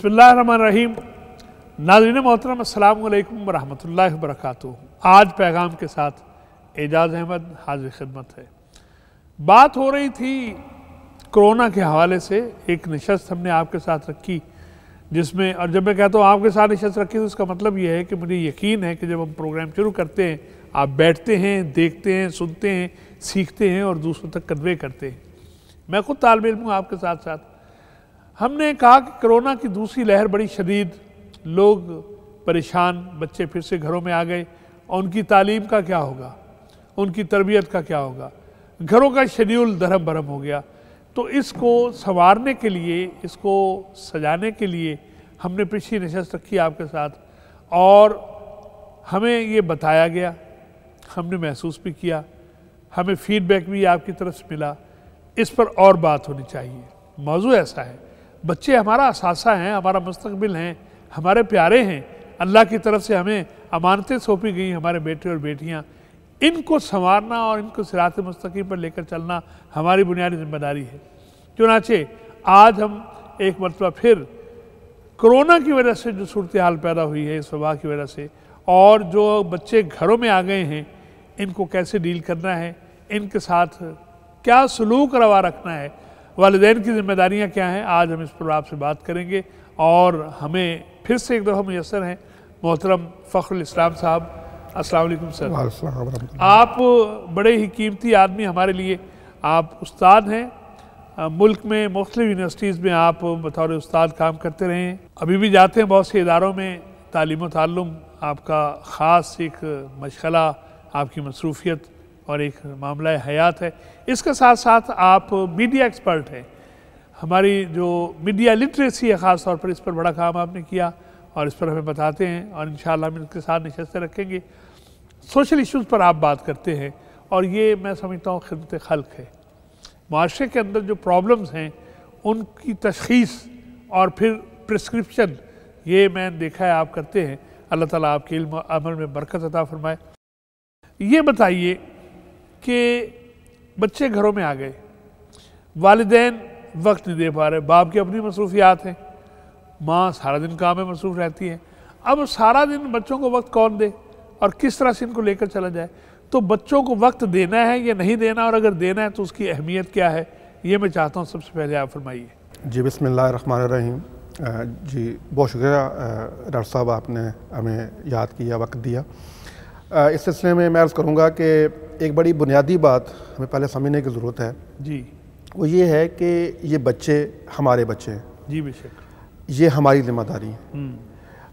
बिस्मिल्लाहिर्रहमानिर्रहीम। नाज़रीन मोहतरम, अस्सलामु अलैकुम वरहमतुल्लाहि वबरकातुहू। आज पैगाम के साथ एजाज़ अहमद हाज़िर खिदमत है। बात हो रही थी कोरोना के हवाले से। एक नशस्त हमने आपके साथ रखी जिसमें, और जब मैं कहता हूँ आपके साथ नशस्त रखी तो उसका मतलब ये है कि मुझे यकीन है कि जब हम प्रोग्राम शुरू करते हैं आप बैठते हैं, देखते हैं, सुनते हैं, सीखते हैं और दूसरों तक कन्वे करते हैं। मैं खुद तालिब इल्म हूँ आपके साथ साथ। हमने कहा कि कोरोना की दूसरी लहर बड़ी शदीद, लोग परेशान, बच्चे फिर से घरों में आ गए और उनकी तालीम का क्या होगा, उनकी तरबियत का क्या होगा, घरों का शेड्यूल दरहम बरहम हो गया। तो इसको संवारने के लिए, इसको सजाने के लिए हमने पिछली नशस्त रखी आपके साथ और हमें ये बताया गया, हमने महसूस भी किया, हमें फीडबैक भी आपकी तरफ से मिला। इस पर और बात होनी चाहिए। मौजू ऐसा है, बच्चे हमारा असासा हैं, हमारा मुस्तकबिल हैं, हमारे प्यारे हैं, अल्लाह की तरफ से हमें अमानतें सौंपी गई, हमारे बेटे और बेटियां, इनको संवारना और इनको सिरात मुस्तकीम पर लेकर चलना हमारी बुनियादी जिम्मेदारी है। चुनाचे आज हम एक मरतबा फिर कोरोना की वजह से जो सूरत हाल पैदा हुई है, इस वबा की वजह से, और जो बच्चे घरों में आ गए हैं, इनको कैसे डील करना है, इनके साथ क्या सलूक रवा रखना है, वालिदैन की जिम्मेदारियाँ क्या हैं, आज हम इस पर आपसे बात करेंगे। और हमें फिर से एक दफ़ा मुयस्सर हैं मोहतरम फ़खरुल इस्लाम साहब। अस्सलाम वालेकुम सर। आप बड़े ही कीमती आदमी हमारे लिए, आप उस्ताद हैं, मुल्क में मुख्तलिफ यूनिवर्सिटीज़ में आप बतौर उस्ताद काम करते रहे हैं, अभी भी जाते हैं बहुत से इदारों में, तालीम व ताल्लुम आपका ख़ास एक मशग़ला, आपकी मसरूफ़ियत और एक मामला हयात है। इसके साथ साथ आप मीडिया एक्सपर्ट हैं, हमारी जो मीडिया लिटरेसी है ख़ास तौर पर, इस पर बड़ा काम आपने किया और इस पर हमें बताते हैं और इंशाअल्लाह हम इसके साथ नशस्तें रखेंगे। सोशल इश्यूज़ पर आप बात करते हैं और ये मैं समझता हूँ खिदमत खल्क़ है। माशरे के अंदर जो प्रॉब्लम्स हैं उनकी तशख़ीस और फिर प्रिस्क्रिप्शन, ये मैंने देखा है आप करते हैं। अल्लाह ताला आपके इल्म अमल में बरकत अता फरमाए। ये बताइए कि बच्चे घरों में आ गए, वालिदैन वक्त नहीं दे पा रहे, बाप की अपनी मसरूफियात हैं, माँ सारा दिन काम में मसरूफ़ रहती है। अब सारा दिन बच्चों को वक्त कौन दे और किस तरह से इनको लेकर चला जाए? तो बच्चों को वक्त देना है या नहीं देना, और अगर देना है तो उसकी अहमियत क्या है, ये मैं चाहता हूँ सबसे पहले आप फरमाइए। जी बिस्मिल्लाहिर्रहमानिर्रहीम। जी बहुत शुक्रिया डॉक्टर साहब, आपने हमें याद किया, वक्त दिया। इस सिलसिले में मैं अर्ज़ करूँगा कि एक बड़ी बुनियादी बात हमें पहले समझने की ज़रूरत है जी, वो ये है कि ये बच्चे हमारे बच्चे हैं। जी बेशक, ये हमारी जिम्मेदारी है।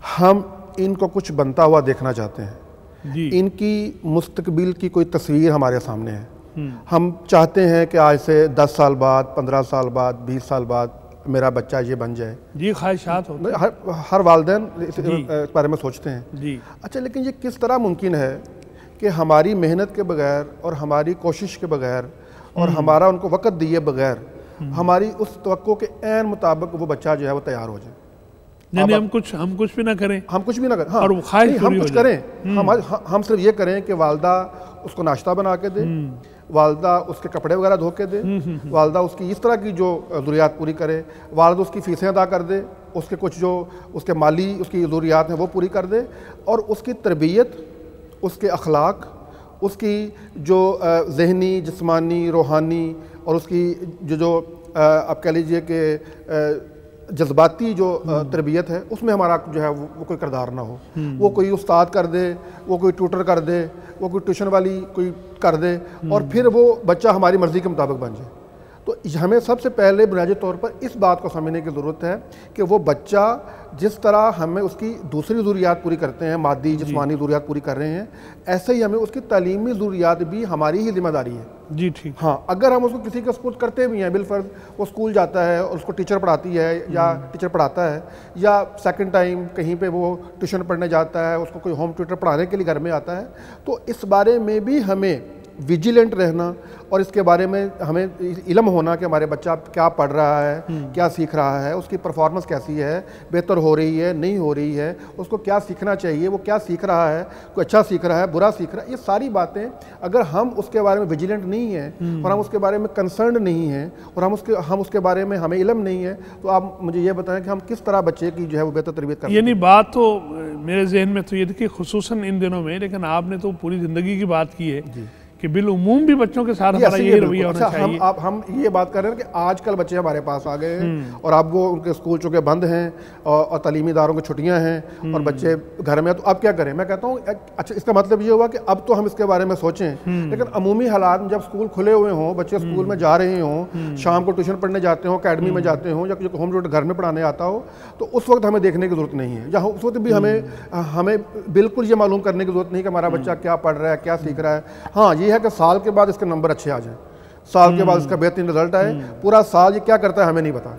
हम इनको कुछ बनता हुआ देखना चाहते हैं जी, इनकी मुस्तकबिल की कोई तस्वीर हमारे सामने है। हम चाहते हैं कि आज से 10 साल बाद, 15 साल बाद, 20 साल बाद मेरा बच्चा ये बन जाए। जी ख्वाहिशात होती हैं, हर वालिदैन इस बारे में सोचते हैं। जी, अच्छा, लेकिन ये किस तरह मुमकिन है कि हमारी मेहनत के बगैर और हमारी कोशिश के बगैर और हमारा उनको वक़्त दिए बगैर हमारी उस तवक्को के ऐन मुताबिक वो बच्चा जो है वो तैयार हो जाए? यानी हम कुछ भी ना करें, हम कुछ भी ना करें, हाँ, और वो ख्वाहिश हम कुछ करें। हम सिर्फ ये करें कि वालदा उसको नाश्ता बना के दे, वालदा उसके कपड़े वगैरह धो के दे, वालदा उसकी इस तरह की जो ज़रूरियात पूरी करे, वालदा उसकी फ़ीसें अदा कर दे, उसके कुछ जो उसके माली उसकी ज़रूरियात हैं वो पूरी कर दे, और उसकी तरबियत, उसके अखलाक, उसकी जो ज़हनी, जिस्मानी, रूहानी और उसकी जो आप कह लीजिए कि जज्बाती जो तरबियत है, उसमें हमारा जो है वो कोई किरदार ना हो। वो कोई उस्ताद कर दे, वो कोई ट्यूटर कर दे, वो कोई ट्यूशन वाली कोई कर दे और फिर वो बच्चा हमारी मर्ज़ी के मुताबिक बन जाए। तो हमें सबसे पहले बुनियादी तौर पर इस बात को समझने की ज़रूरत है कि वो बच्चा जिस तरह हमें उसकी दूसरी ज़रूरियात पूरी करते हैं, मादी जिस्मानी ज़रूरियात पूरी कर रहे हैं, ऐसे ही हमें उसकी तालीमी ज़रूरियात भी हमारी ही जिम्मेदारी है। जी ठीक। हाँ, अगर हम उसको किसी के सपुर्द करते भी हैं, बिलफर्ज वो स्कूल जाता है और उसको टीचर पढ़ाती है या टीचर पढ़ाता है, या सेकंड टाइम कहीं पे वो ट्यूशन पढ़ने जाता है, उसको कोई होम ट्यूटर पढ़ाने के लिए घर में आता है, तो इस बारे में भी हमें विजिलेंट रहना और इसके बारे में हमें इल्म होना कि हमारे बच्चा क्या पढ़ रहा है, क्या सीख रहा है, उसकी परफॉर्मेंस कैसी है, बेहतर हो रही है, नहीं हो रही है, उसको क्या सीखना चाहिए, वो क्या सीख रहा है, कोई अच्छा सीख रहा है, बुरा सीख रहा है, ये सारी बातें अगर हम उसके बारे में विजिलेंट नहीं हैं और हम उसके बारे में कंसर्न नहीं हैं और हम उसके बारे में हमें इल्म नहीं है, तो आप मुझे ये बताएं कि हम किस तरह बच्चे की जो है वो बेहतर तरबियत कर। यानी बात तो मेरे जहन में तो ये देखिए खुसूसन इन दिनों में, लेकिन आपने तो पूरी ज़िंदगी की बात की है कि बिलउमूम भी बच्चों के साथ हमारा यही रवैया होना चाहिए। हम ये बात कर रहे हैं कि आजकल बच्चे हमारे पास आ गए हैं और अब वो उनके स्कूल चूँकि बंद हैं और तालीमी इदारों की छुट्टियां हैं और बच्चे घर में, तो अब क्या करें? मैं कहता हूँ अच्छा, इसका मतलब ये हुआ कि अब तो हम इसके बारे में सोचें, लेकिन अमूमी हालात में जब स्कूल खुले हुए हों, बच्चे स्कूल में जा रहे हों, शाम को ट्यूशन पढ़ने जाते हों, अकेडमी में जाते हों, या होम ट्यूटर घर में पढ़ाने आता हो, तो उस वक्त हमें देखने की जरूरत नहीं है। या उस वक्त भी हमें बिल्कुल ये मालूम करने की जरूरत नहीं कि हमारा बच्चा क्या पढ़ रहा है, क्या सीख रहा है। हाँ, ये है कि साल के बाद इसके नंबर अच्छे आ जाए, साल के बाद इसका बेहतरीन रिजल्ट आए, पूरा साल ये क्या करता है हमें नहीं पता,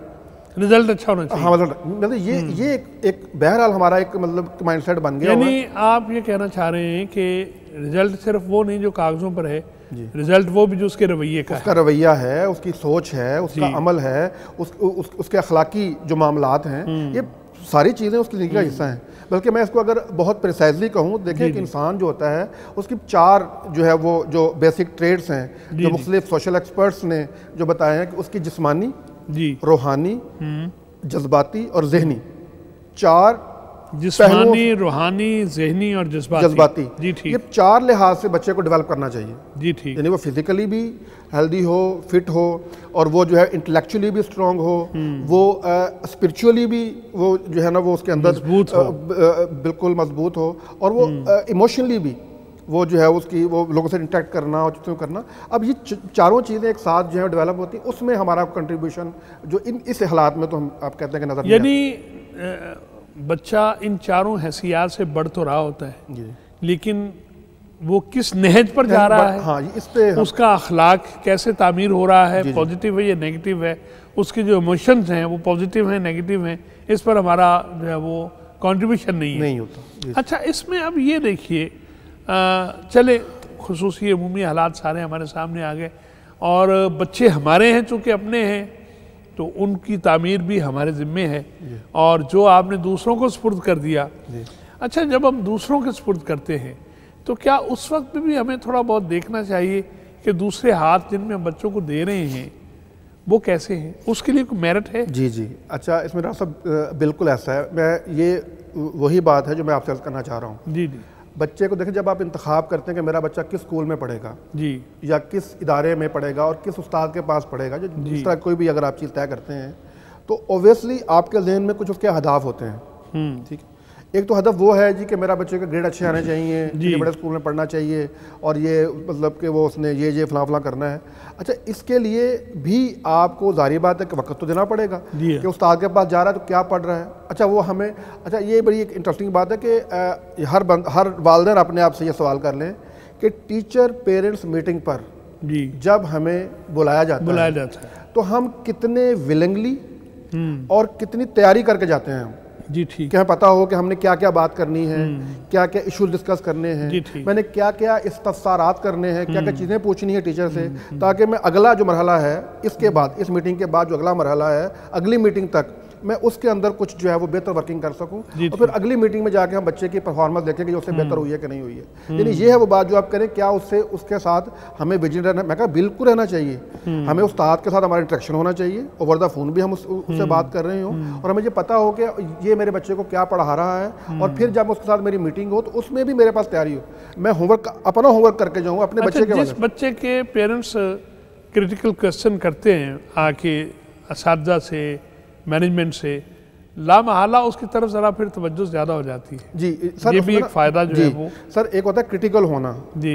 रिजल्ट अच्छा होना चाहिए। हाँ, मतलब ये एक बहरहाल हमारा एक मतलब माइंडसेट बन गया। यानी आप ये कहना चाह रहे हैं कि रिजल्ट सिर्फ वो नहीं जो कागजों पर है, रिजल्ट वो भी जो उसके रवैये का उसका रवैया है, उसकी सोच है, उसका अमल है, उसके अखलाकी जो मामलात हैं, ये सारी चीज़ें उसकी ज़िंदगी का हिस्सा हैं। बल्कि मैं इसको अगर बहुत प्रिसाइजली कहूँ, देखें कि इंसान जो होता है उसकी 4 जो है वो जो बेसिक ट्रेड्स हैं जो मुख्तलिफ सोशल एक्सपर्ट्स ने जो बताए हैं कि उसकी जिस्मानी, रूहानी, जज्बाती और जहनी, 4 जिस्मानी, रूहानी, ज़हनी और जज्बाती। जी ठीक। ये 4 लिहाज से बच्चे को डेवलप करना चाहिए। जी ठीक। यानी वो फिजिकली भी हेल्दी हो, फिट हो, और वो जो है इंटेलेक्चुअली भी स्ट्रांग हो, वो स्पिरिचुअली भी वो जो है ना वो उसके अंदर मजबूत हो, बिल्कुल मजबूत हो, और वो इमोशनली भी वो जो है उसकी वो लोगों से इंटरेक्ट करना और चीज़ों करना। अब ये चारों चीज़ें एक साथ जो है डेवलप होती, उसमें हमारा कंट्रीब्यूशन जो इस हालात में तो हम आप कहते हैं कि नजर, यानी बच्चा इन चारों हैसियत से बढ़ तो रहा होता है, लेकिन वो किस नहज पर जा रहा है, हाँ, इस पे उसका अखलाक कैसे तामीर हो रहा है, पॉजिटिव है या नेगेटिव है, उसके जो इमोशंस हैं वो पॉजिटिव हैं नेगेटिव हैं, इस पर हमारा जो है वो कंट्रीब्यूशन नहीं होता। अच्छा, इसमें अब ये देखिए, चले खुसूसी अमूमी हालात सारे हमारे सामने आ गए और बच्चे हमारे हैं, चूँकि अपने हैं तो उनकी तामीर भी हमारे ज़िम्मे है, और जो आपने दूसरों को सुपुर्द कर दिया। अच्छा, जब हम दूसरों के सुपुर्द करते हैं तो क्या उस वक्त भी हमें थोड़ा बहुत देखना चाहिए कि दूसरे हाथ जिनमें हम बच्चों को दे रहे हैं वो कैसे हैं, उसके लिए कोई मेरिट है? जी। अच्छा, इसमें डॉक्टर साहब बिल्कुल ऐसा है। मैं ये वही बात है जो मैं आपसे अर्ज करना चाह रहा हूँ। जी। बच्चे को देखें, जब आप इंतखाब करते हैं कि मेरा बच्चा किस स्कूल में पढ़ेगा या किस इदारे में पढ़ेगा और किस उस्ताद के पास पढ़ेगा, जो जिस तरह कोई भी अगर आप चीज़ तय करते हैं, तो ओबियसली आपके जहन में कुछ उसके अहदाफ होते हैं। ठीक है, एक तो हदफ वो है जी कि मेरा बच्चे का ग्रेड अच्छे आने चाहिए, ये बड़े स्कूल में पढ़ना चाहिए, और ये मतलब कि वो उसने ये फलां करना है। अच्छा, इसके लिए भी आपको ज़ाहिर बात है कि वक्त तो देना पड़ेगा कि उस्ताद के पास जा रहा है तो क्या पढ़ रहा है। अच्छा, वो हमें, अच्छा ये बड़ी एक इंटरेस्टिंग बात है कि हर वालिदैन अपने आप से ये सवाल कर लें कि टीचर पेरेंट्स मीटिंग पर जब हमें बुलाया जाता है तो हम कितने विलिंगली और कितनी तैयारी करके जाते हैं। जी ठीक। क्या पता हो कि हमने क्या क्या बात करनी है, क्या क्या इश्यूज डिस्कस करने हैं, मैंने क्या क्या इस्तफसारात करने हैं, क्या क्या चीज़ें पूछनी है टीचर से, ताकि मैं अगला जो मरहला है इसके बाद, इस मीटिंग के बाद जो अगला मरहला है, अगली मीटिंग तक मैं उसके अंदर कुछ जो है वो बेहतर वर्किंग कर सकूं, और फिर अगली मीटिंग में जाके हम बच्चे की परफॉर्मेंस देखेंगे जो उससे बेहतर हुई है कि नहीं हुई है। यानी ये है वो बात जो आप करें, क्या उससे उसके साथ हमें विजिलेंट रहना, मैं कहा बिल्कुल रहना चाहिए। हमें उस्ताद के साथ हमारा इंटरेक्शन होना चाहिए, ओवर द फोन भी हम उससे बात कर रहे हों, और हमें ये पता हो कि ये मेरे बच्चे को क्या पढ़ा रहा है, और फिर जब उसके साथ मेरी मीटिंग हो तो उसमें भी मेरे पास तैयारी हो, मैं अपना होमवर्क करके जाऊँ अपने बच्चे के। जिस बच्चे के पेरेंट्स क्रिटिकल क्वेश्चन करते हैं आके असातिज़ा से, मैनेजमेंट से, लामहला उसकी तरफ ज़रा फिर तवज्जो ज़्यादा हो जाती है। जी सर, ये भी एक फ़ायदा जो है वो सर, एक होता है क्रिटिकल होना।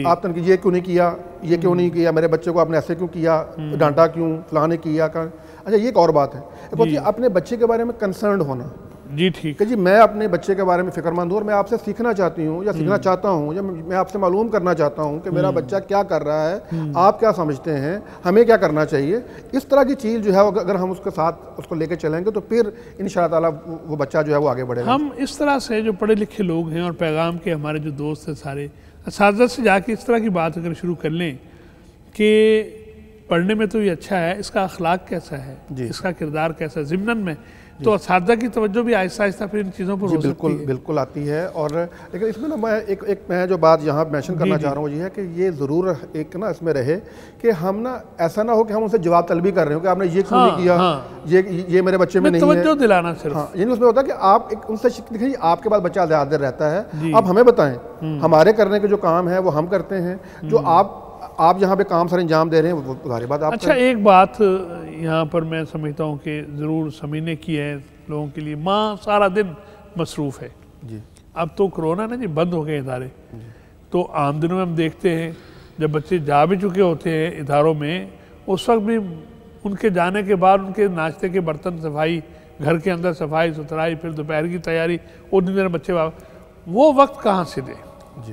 आप तनकीद, ये क्यों नहीं किया, ये क्यों नहीं किया, मेरे बच्चे को आपने ऐसे क्यों किया, डांटा क्यों, फलां ने किया का। अच्छा, ये एक और बात है। एक होती है अपने बच्चे के बारे में कंसर्न होना। जी ठीक कि जी मैं अपने बच्चे के बारे में फिक्रमंद हूँ और मैं आपसे सीखना चाहती हूँ या सीखना चाहता हूँ, या मैं आपसे मालूम करना चाहता हूँ कि मेरा बच्चा क्या कर रहा है, आप क्या समझते हैं, हमें क्या करना चाहिए। इस तरह की चीज़ जो है अगर हम उसके साथ उसको लेके चलेंगे तो फिर इंशाअल्लाह ताला वो बच्चा जो है वो आगे बढ़ेगा। हम इस तरह से जो पढ़े लिखे लोग हैं और पैगाम के हमारे जो दोस्त हैं सारे, असातिज़ा से जाके इस तरह की बात अगर शुरू कर लें कि पढ़ने में तो ये अच्छा है, इसका अखलाक कैसा है, जी। इसका किरदार कैसा है ज़िम्नन में, तो असातिज़ा की तवज्जो भी आहिस्ता आहिस्ता फिर इन चीज़ों पर हो बिल्कुल सकती है। बिल्कुल आती है। और लेकिन इसमें ना मैं जो बात यहाँ मेंशन करना चाह रहा हूँ वो ये है कि ये ज़रूर एक ना इसमें रहे कि हम ना ऐसा ना हो कि हम उनसे जवाब तलबी कर रहे हो कि आपने ये क्यों नहीं किया, ये मेरे बच्चे में नहीं है, तवज्जो दिलाना सिर्फ। हाँ, यानी उसमें होता है कि आप एक उनसे देखिए आपके पास बच्चा ज़्यादा देर रहता है, आप हमें बताएं, हमारे करने के जो काम है वो हम करते हैं, जो आप जहाँ पे काम सर अंजाम दे रहे हैं वो सारी बात आप अच्छा, एक बात यहाँ पर मैं समझता हूँ कि ज़रूर समझने की है लोगों के लिए, माँ सारा दिन मसरूफ़ है जी। अब तो कोरोना ना जी बंद हो गए इदारे, तो आम दिनों में हम देखते हैं जब बच्चे जा भी चुके होते हैं इदारों में, उस वक्त भी उनके जाने के बाद उनके नाश्ते के बर्तन सफाई, घर के अंदर सफाई सुथराई, फिर दोपहर की तैयारी, उन दिन बच्चे वो वक्त कहाँ से दे,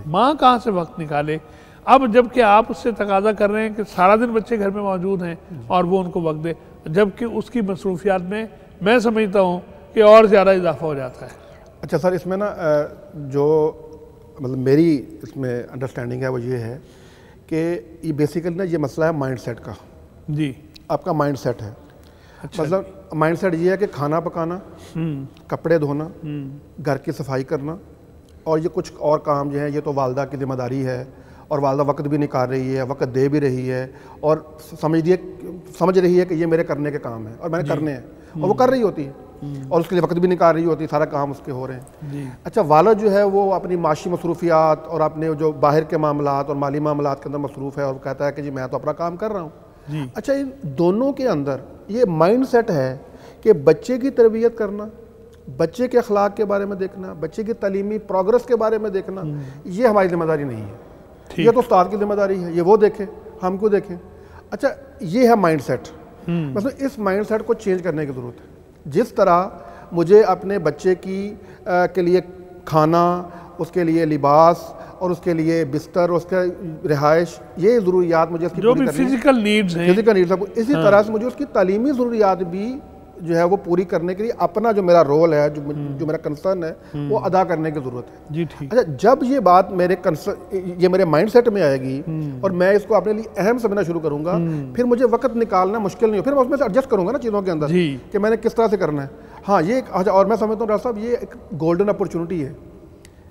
माँ कहाँ से वक्त निकाले। अब जबकि आप उससे तकाजा कर रहे हैं कि सारा दिन बच्चे घर में मौजूद हैं और वो उनको वक्त दे, जबकि उसकी मसरूफियात में मैं समझता हूँ कि और ज़्यादा इजाफा हो जाता है। अच्छा सर, इसमें ना जो मतलब मेरी इसमें अंडरस्टैंडिंग है वो ये है कि ये बेसिकली ना ये मसला है माइंड सेट का। जी, आपका माइंड सेट है। अच्छा, मतलब माइंड सेट ये है कि खाना पकाना, कपड़े धोना, घर की सफाई करना, और ये कुछ और काम जो है ये तो वालदा की जिम्मेदारी है, और वालदा वक्त भी निकाल रही है, वक्त दे भी रही है, और समझ रही है कि ये मेरे करने के काम है और मैंने करने हैं, और वो कर रही होती है और उसके लिए वक्त भी निकाल रही होती है, सारा काम उसके हो रहे हैं जी। अच्छा, वालद जो है वो अपनी माशी मसरूफियात और अपने जो बाहर के मामलात और माली मामलात के अंदर मसरूफ़ है, और कहता है कि जी मैं तो अपना काम कर रहा हूँ। अच्छा, इन दोनों के अंदर ये माइंड सेट है कि बच्चे की तरबियत करना, बच्चे के अखलाक के बारे में देखना, बच्चे की तालीमी प्रोग्रेस के बारे में देखना, ये हमारी जिम्मेदारी नहीं है, ये तो उस्ताद की जिम्मेदारी है, ये वो देखे, हम क्यों देखें। अच्छा, ये है माइंड सेट। मतलब इस माइंड सेट को चेंज करने की ज़रूरत है। जिस तरह मुझे अपने बच्चे के लिए खाना, उसके लिए लिबास और उसके लिए बिस्तर, उसके रिहाइश, ये ज़रूरियात मुझे उसकी जो भी फिजिकल नीड्स हैं, इसी तरह से मुझे उसकी तालीमी ज़रूरियात भी जो है वो पूरी करने के लिए अपना जो मेरा रोल है, जो मेरा कंसर्न है वो अदा करने की ज़रूरत है। जी ठीक। अच्छा, जब ये बात ये मेरे माइंड सेट में आएगी और मैं इसको अपने लिए अहम समझना शुरू करूंगा, फिर मुझे वक्त निकालना मुश्किल नहीं हो, फिर मैं उसमें से एडजस्ट करूंगा ना चीज़ों के अंदर कि मैंने किस तरह से करना है। हाँ, ये अच्छा, और मैं समझता हूँ डॉक्टर साहब ये एक गोल्डन अपॉर्चुनिटी है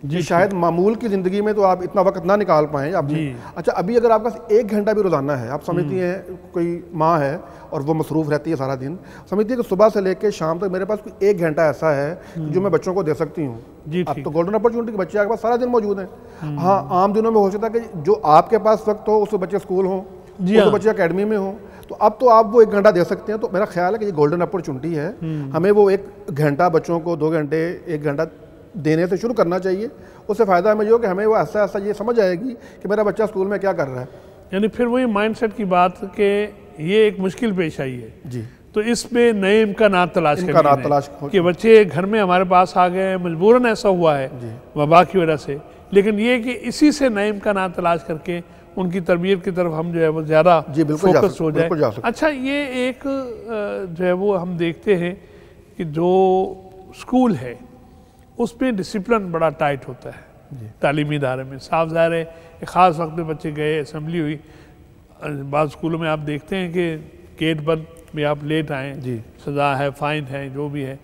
जी, शायद मामूल की ज़िंदगी में तो आप इतना वक्त ना निकाल पाएँ आप। अच्छा, अभी अगर आपके पास 1 घंटा भी रोज़ाना है, आप समझती हैं कोई माँ है और वो मसरूफ़ रहती है सारा दिन, समझती है कि सुबह से लेकर शाम तक मेरे पास कोई 1 घंटा ऐसा है जो मैं बच्चों को दे सकती हूँ। अब तो गोल्डन अपॉर्चुनिटी के बच्चे आपके पास सारा दिन मौजूद हैं। हाँ, आम दिनों में हो सकता है कि जो आपके पास वक्त हो उसमें बच्चे स्कूल हों, उसमें बच्चे अकेडमी में हों, तो अब तो आप वो 1 घंटा दे सकते हैं। तो मेरा ख्याल है कि ये गोल्डन अपॉर्चुनिटी है, हमें वो 1 घंटा बच्चों को 2 घंटे 1 घंटा देने से शुरू करना चाहिए। उससे फ़ायदा हमें ये हो कि हमें वो ऐसा ऐसा ये समझ आएगी कि मेरा बच्चा स्कूल में क्या कर रहा है। यानी फिर वही माइंडसेट की बात कि ये एक मुश्किल पेश आई है जी, तो इसमें नए इम्कानात तलाश कि बच्चे घर में हमारे पास आ गए, मजबूरन ऐसा हुआ है वबा की वजह से, लेकिन ये कि इसी से नए इम्कानात तलाश करके उनकी तरबियत की तरफ हम जो है वो ज़्यादा फोकस हो जाए। अच्छा, ये एक जो है वो हम देखते हैं कि जो स्कूल है उसमें डिसिप्लिन बड़ा टाइट होता है तालीमी इदारे में। साफ ज़ाहिर है एक ख़ास वक्त में बच्चे गए, असम्बली हुई, बाद स्कूलों में आप देखते हैं कि गेट बंद में आप लेट आएँ, सज़ा है, फ़ाइन है, जो भी है,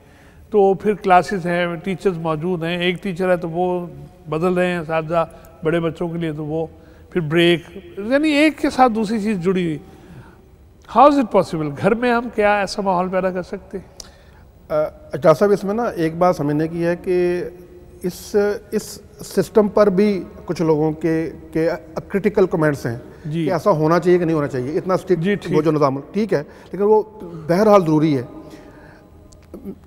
तो फिर क्लासेस हैं, टीचर्स मौजूद हैं, एक टीचर है तो वो बदल रहे हैं साथ बड़े बच्चों के लिए, तो वो फिर ब्रेक, यानी एक के साथ दूसरी चीज़ जुड़ी हुई। How is it possible? घर में हम क्या ऐसा माहौल पैदा कर सकते हैं? डॉक्टर साहब, इसमें ना एक बात समझने की है कि इस सिस्टम पर भी कुछ लोगों के क्रिटिकल कमेंट्स हैं कि ऐसा होना चाहिए कि नहीं होना चाहिए, इतना स्ट्रिक्ट वो जो निज़ाम ठीक है, लेकिन वो बहरहाल ज़रूरी है।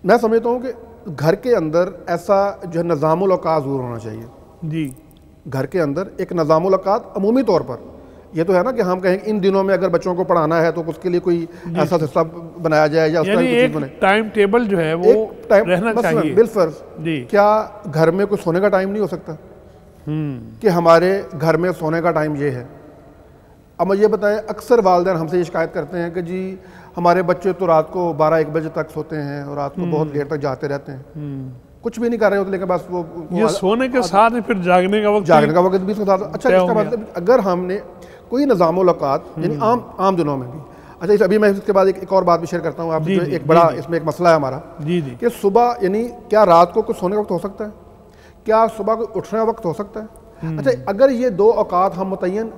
मैं समझता हूँ कि घर के अंदर ऐसा जो है निज़ामुल औक़ात ज़रूर होना चाहिए जी। घर के अंदर एक निज़ामुल औक़ात अमूमी तौर पर, ये तो है ना कि हम कहें इन दिनों में अगर बच्चों को पढ़ाना है तो उसके लिए कोई ऐसा सिस्टम बनाया जाए या उसका एक टाइम टेबल जो है वो रहना चाहिए। बिलफर्ज क्या घर में कोई सोने का टाइम नहीं हो सकता कि हमारे घर में सोने का टाइम ये है? अब मुझे बताएं, अक्सर वालिदैन हमसे ये शिकायत करते हैं कि जी हमारे बच्चे तो रात को 12-1 बजे तक सोते हैं और रात को बहुत देर तक जाते रहते हैं, कुछ भी नहीं कर रहे होते, लेकिन बस वो ये सोने के साथ ही फिर जागने का वक्त भी इसके साथ। अच्छा, इसका मतलब अगर हमने कोई निज़ाम-उल-औक़ात यानी आम दिनों में भी। अच्छा, इस अभी मैं इसके बाद एक और बात भी शेयर करता हूँ आपसे, जो एक बड़ा इसमें एक मसला है हमारा कि सुबह यानी क्या रात को कुछ सोने का वक्त हो सकता है, क्या सुबह को उठने का वक्त हो सकता है। अच्छा, अगर ये 2 औक़ात हम मुतय्यन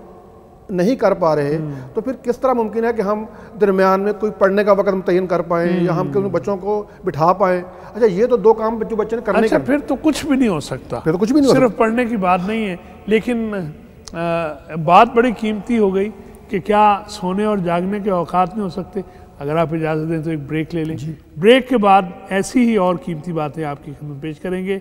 नहीं कर पा रहे तो फिर किस तरह मुमकिन है कि हम दरमियान में कोई पढ़ने का वक्त मुतय्यन कर पाएँ या हम उन बच्चों को बिठा पाएँ। अच्छा, ये तो 2 काम जो बच्चे ने करने। अच्छा, फिर तो कुछ भी नहीं हो सकता, फिर तो कुछ भी नहीं हो सकता। सिर्फ पढ़ने की बात नहीं है, लेकिन बात बड़ी कीमती हो गई कि क्या सोने और जागने के औकात नहीं हो सकते। अगर आप इजाज़त दें तो एक ब्रेक ले लें, ब्रेक के बाद ऐसी ही और कीमती बातें आपकी खिदमत पेश करेंगे।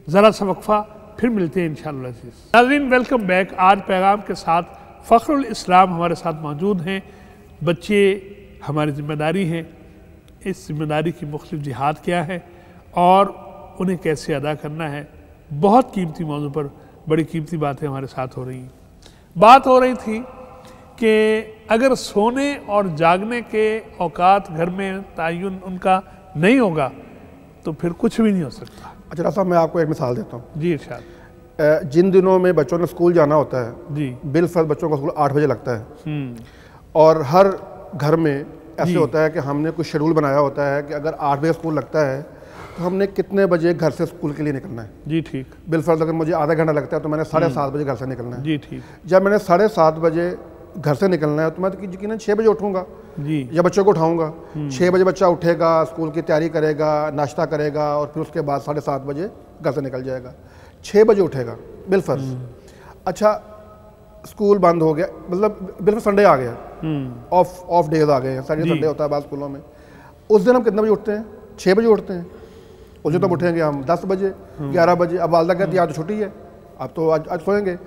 ज़रा सा वक्फा, फिर मिलते हैं इंशाअल्लाह। नाज़रीन, वेलकम बैक। आज पैगाम के साथ फ़ख्रुल इस्लाम हमारे साथ मौजूद हैं। बच्चे हमारी ज़िम्मेदारी हैं, इस ज़िम्मेदारी की मुख्तलिफ जिहाद क्या है और उन्हें कैसे अदा करना है। बहुत कीमती मौजू पर बड़ी कीमती बातें हमारे साथ हो रही हैं। बात हो रही थी कि अगर सोने और जागने के औकात घर में तयन उनका नहीं होगा तो फिर कुछ भी नहीं हो सकता। अच्छा साहब, मैं आपको एक मिसाल देता हूँ। जी इरशाद। जिन दिनों में बच्चों ने स्कूल जाना होता है जी, बिलफर्ज बच्चों का स्कूल 8 बजे लगता है और हर घर में ऐसे होता है कि हमने कुछ शेड्यूल बनाया होता है कि अगर 8 बजे स्कूल लगता है तो हमने कितने बजे घर से स्कूल के लिए निकलना है। जी ठीक। बिलफर्ज अगर मुझे आधा घंटा लगता है तो मैंने 7:30 बजे घर से निकलना है। जी ठीक। जब मैंने 7:30 बजे घर से निकलना है तो मैं तो यकीनन 6 बजे उठूँगा जी, या बच्चों को उठाऊँगा। 6 बजे बच्चा उठेगा, स्कूल की तैयारी करेगा, नाश्ता करेगा और फिर उसके बाद 7:30 बजे घर से निकल जाएगा। 6 बजे उठेगा बिलफर्ज। अच्छा, स्कूल बंद हो गया, मतलब बिल्कुल संडे आ गया, ऑफ डेज आ गए हैं, सैटरडे संडे होता है बाद स्कूलों में। उस दिन हम कितने बजे उठते हैं? 6 बजे उठते हैं। उस दिन तब उठेंगे हम 10 बजे 11 बजे। अब वालदा कहती है आज तो छुट्टी है, अब तो आज सोएंगे।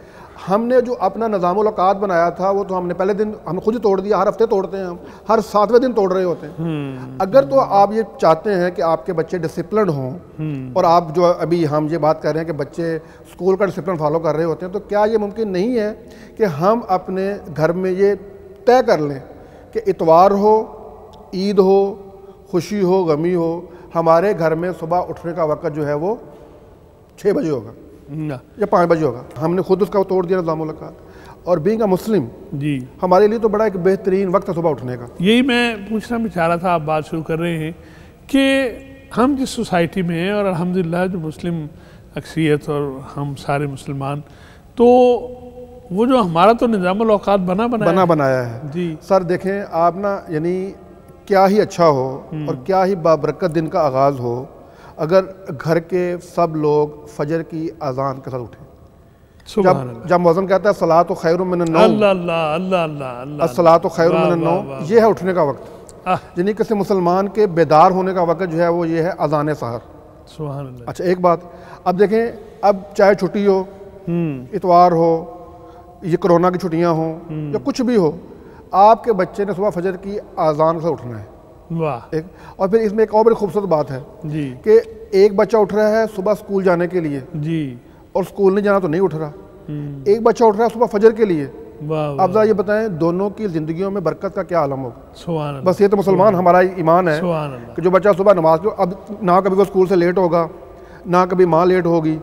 हमने जो अपना निज़ाम-उल-औक़ात बनाया था वो तो हमने पहले दिन हम खुद ही तोड़ दिया। हर हफ्ते तोड़ते हैं हम, हर 7वें दिन तोड़ रहे होते हैं। अगर तो आप ये चाहते हैं कि आपके बच्चे डिसिप्लिन हों और आप जो अभी हम ये बात कर रहे हैं कि बच्चे स्कूल का डिसिप्लिन फॉलो कर रहे होते हैं, तो क्या ये मुमकिन नहीं है कि हम अपने घर में ये तय कर लें कि इतवार हो, ईद हो, खुशी हो, गमी हो, हमारे घर में सुबह उठने का वक़्त जो है वो 6 बजे होगा या 5 बजे होगा। हमने खुद उसका तोड़ दिया निज़ाम-उल-औक़ात। और बीइंग अ मुस्लिम जी हमारे लिए तो बड़ा एक बेहतरीन वक्त है सुबह उठने का। यही मैं पूछना भी चाह रहा था, आप बात शुरू कर रहे हैं कि हम जिस सोसाइटी में हैं और अल्हम्दुलिल्लाह जो मुस्लिम अक्सरियत और हम सारे मुसलमान, तो वो जो हमारा तो निज़ाम-उल-औक़ात बनाया है जी सर। देखें आप ना, यानी क्या ही अच्छा हो और क्या ही बाबरकत दिन का आगाज़ हो अगर घर के सब लोग फजर की अजान के साथ उठें। जब मौज़न कहता है सलातो खैरुम मिनन नौम, सलातो खैरुम मिनन नौम, ये है उठने का वक्त। यानी किसी मुसलमान के बेदार होने का वक्त जो है वो ये है अजान सहर। सुभान अल्लाह। अच्छा, एक बात अब देखें, अब चाहे छुट्टी हो, इतवार हो, ये कोरोना की छुट्टियां हो या कुछ भी हो, आपके बच्चे ने सुबह फजर की अजान से उठना है। वाह। एक और फिर इसमें एक और बड़ी खूबसूरत बात है जी कि एक बच्चा उठ रहा है सुबह स्कूल जाने के लिए जी और स्कूल नहीं जाना तो नहीं उठ रहा। एक बच्चा उठ रहा है सुबह फजर के लिए। अब जरा ये बताएं दोनों की जिंदगियों में बरकत का क्या आलम होगा। बस ये तो मुसलमान हमारा ईमान है कि जो बच्चा सुबह नमाज, अब ना कभी वो स्कूल से लेट होगा ना कभी माँ लेट होगी,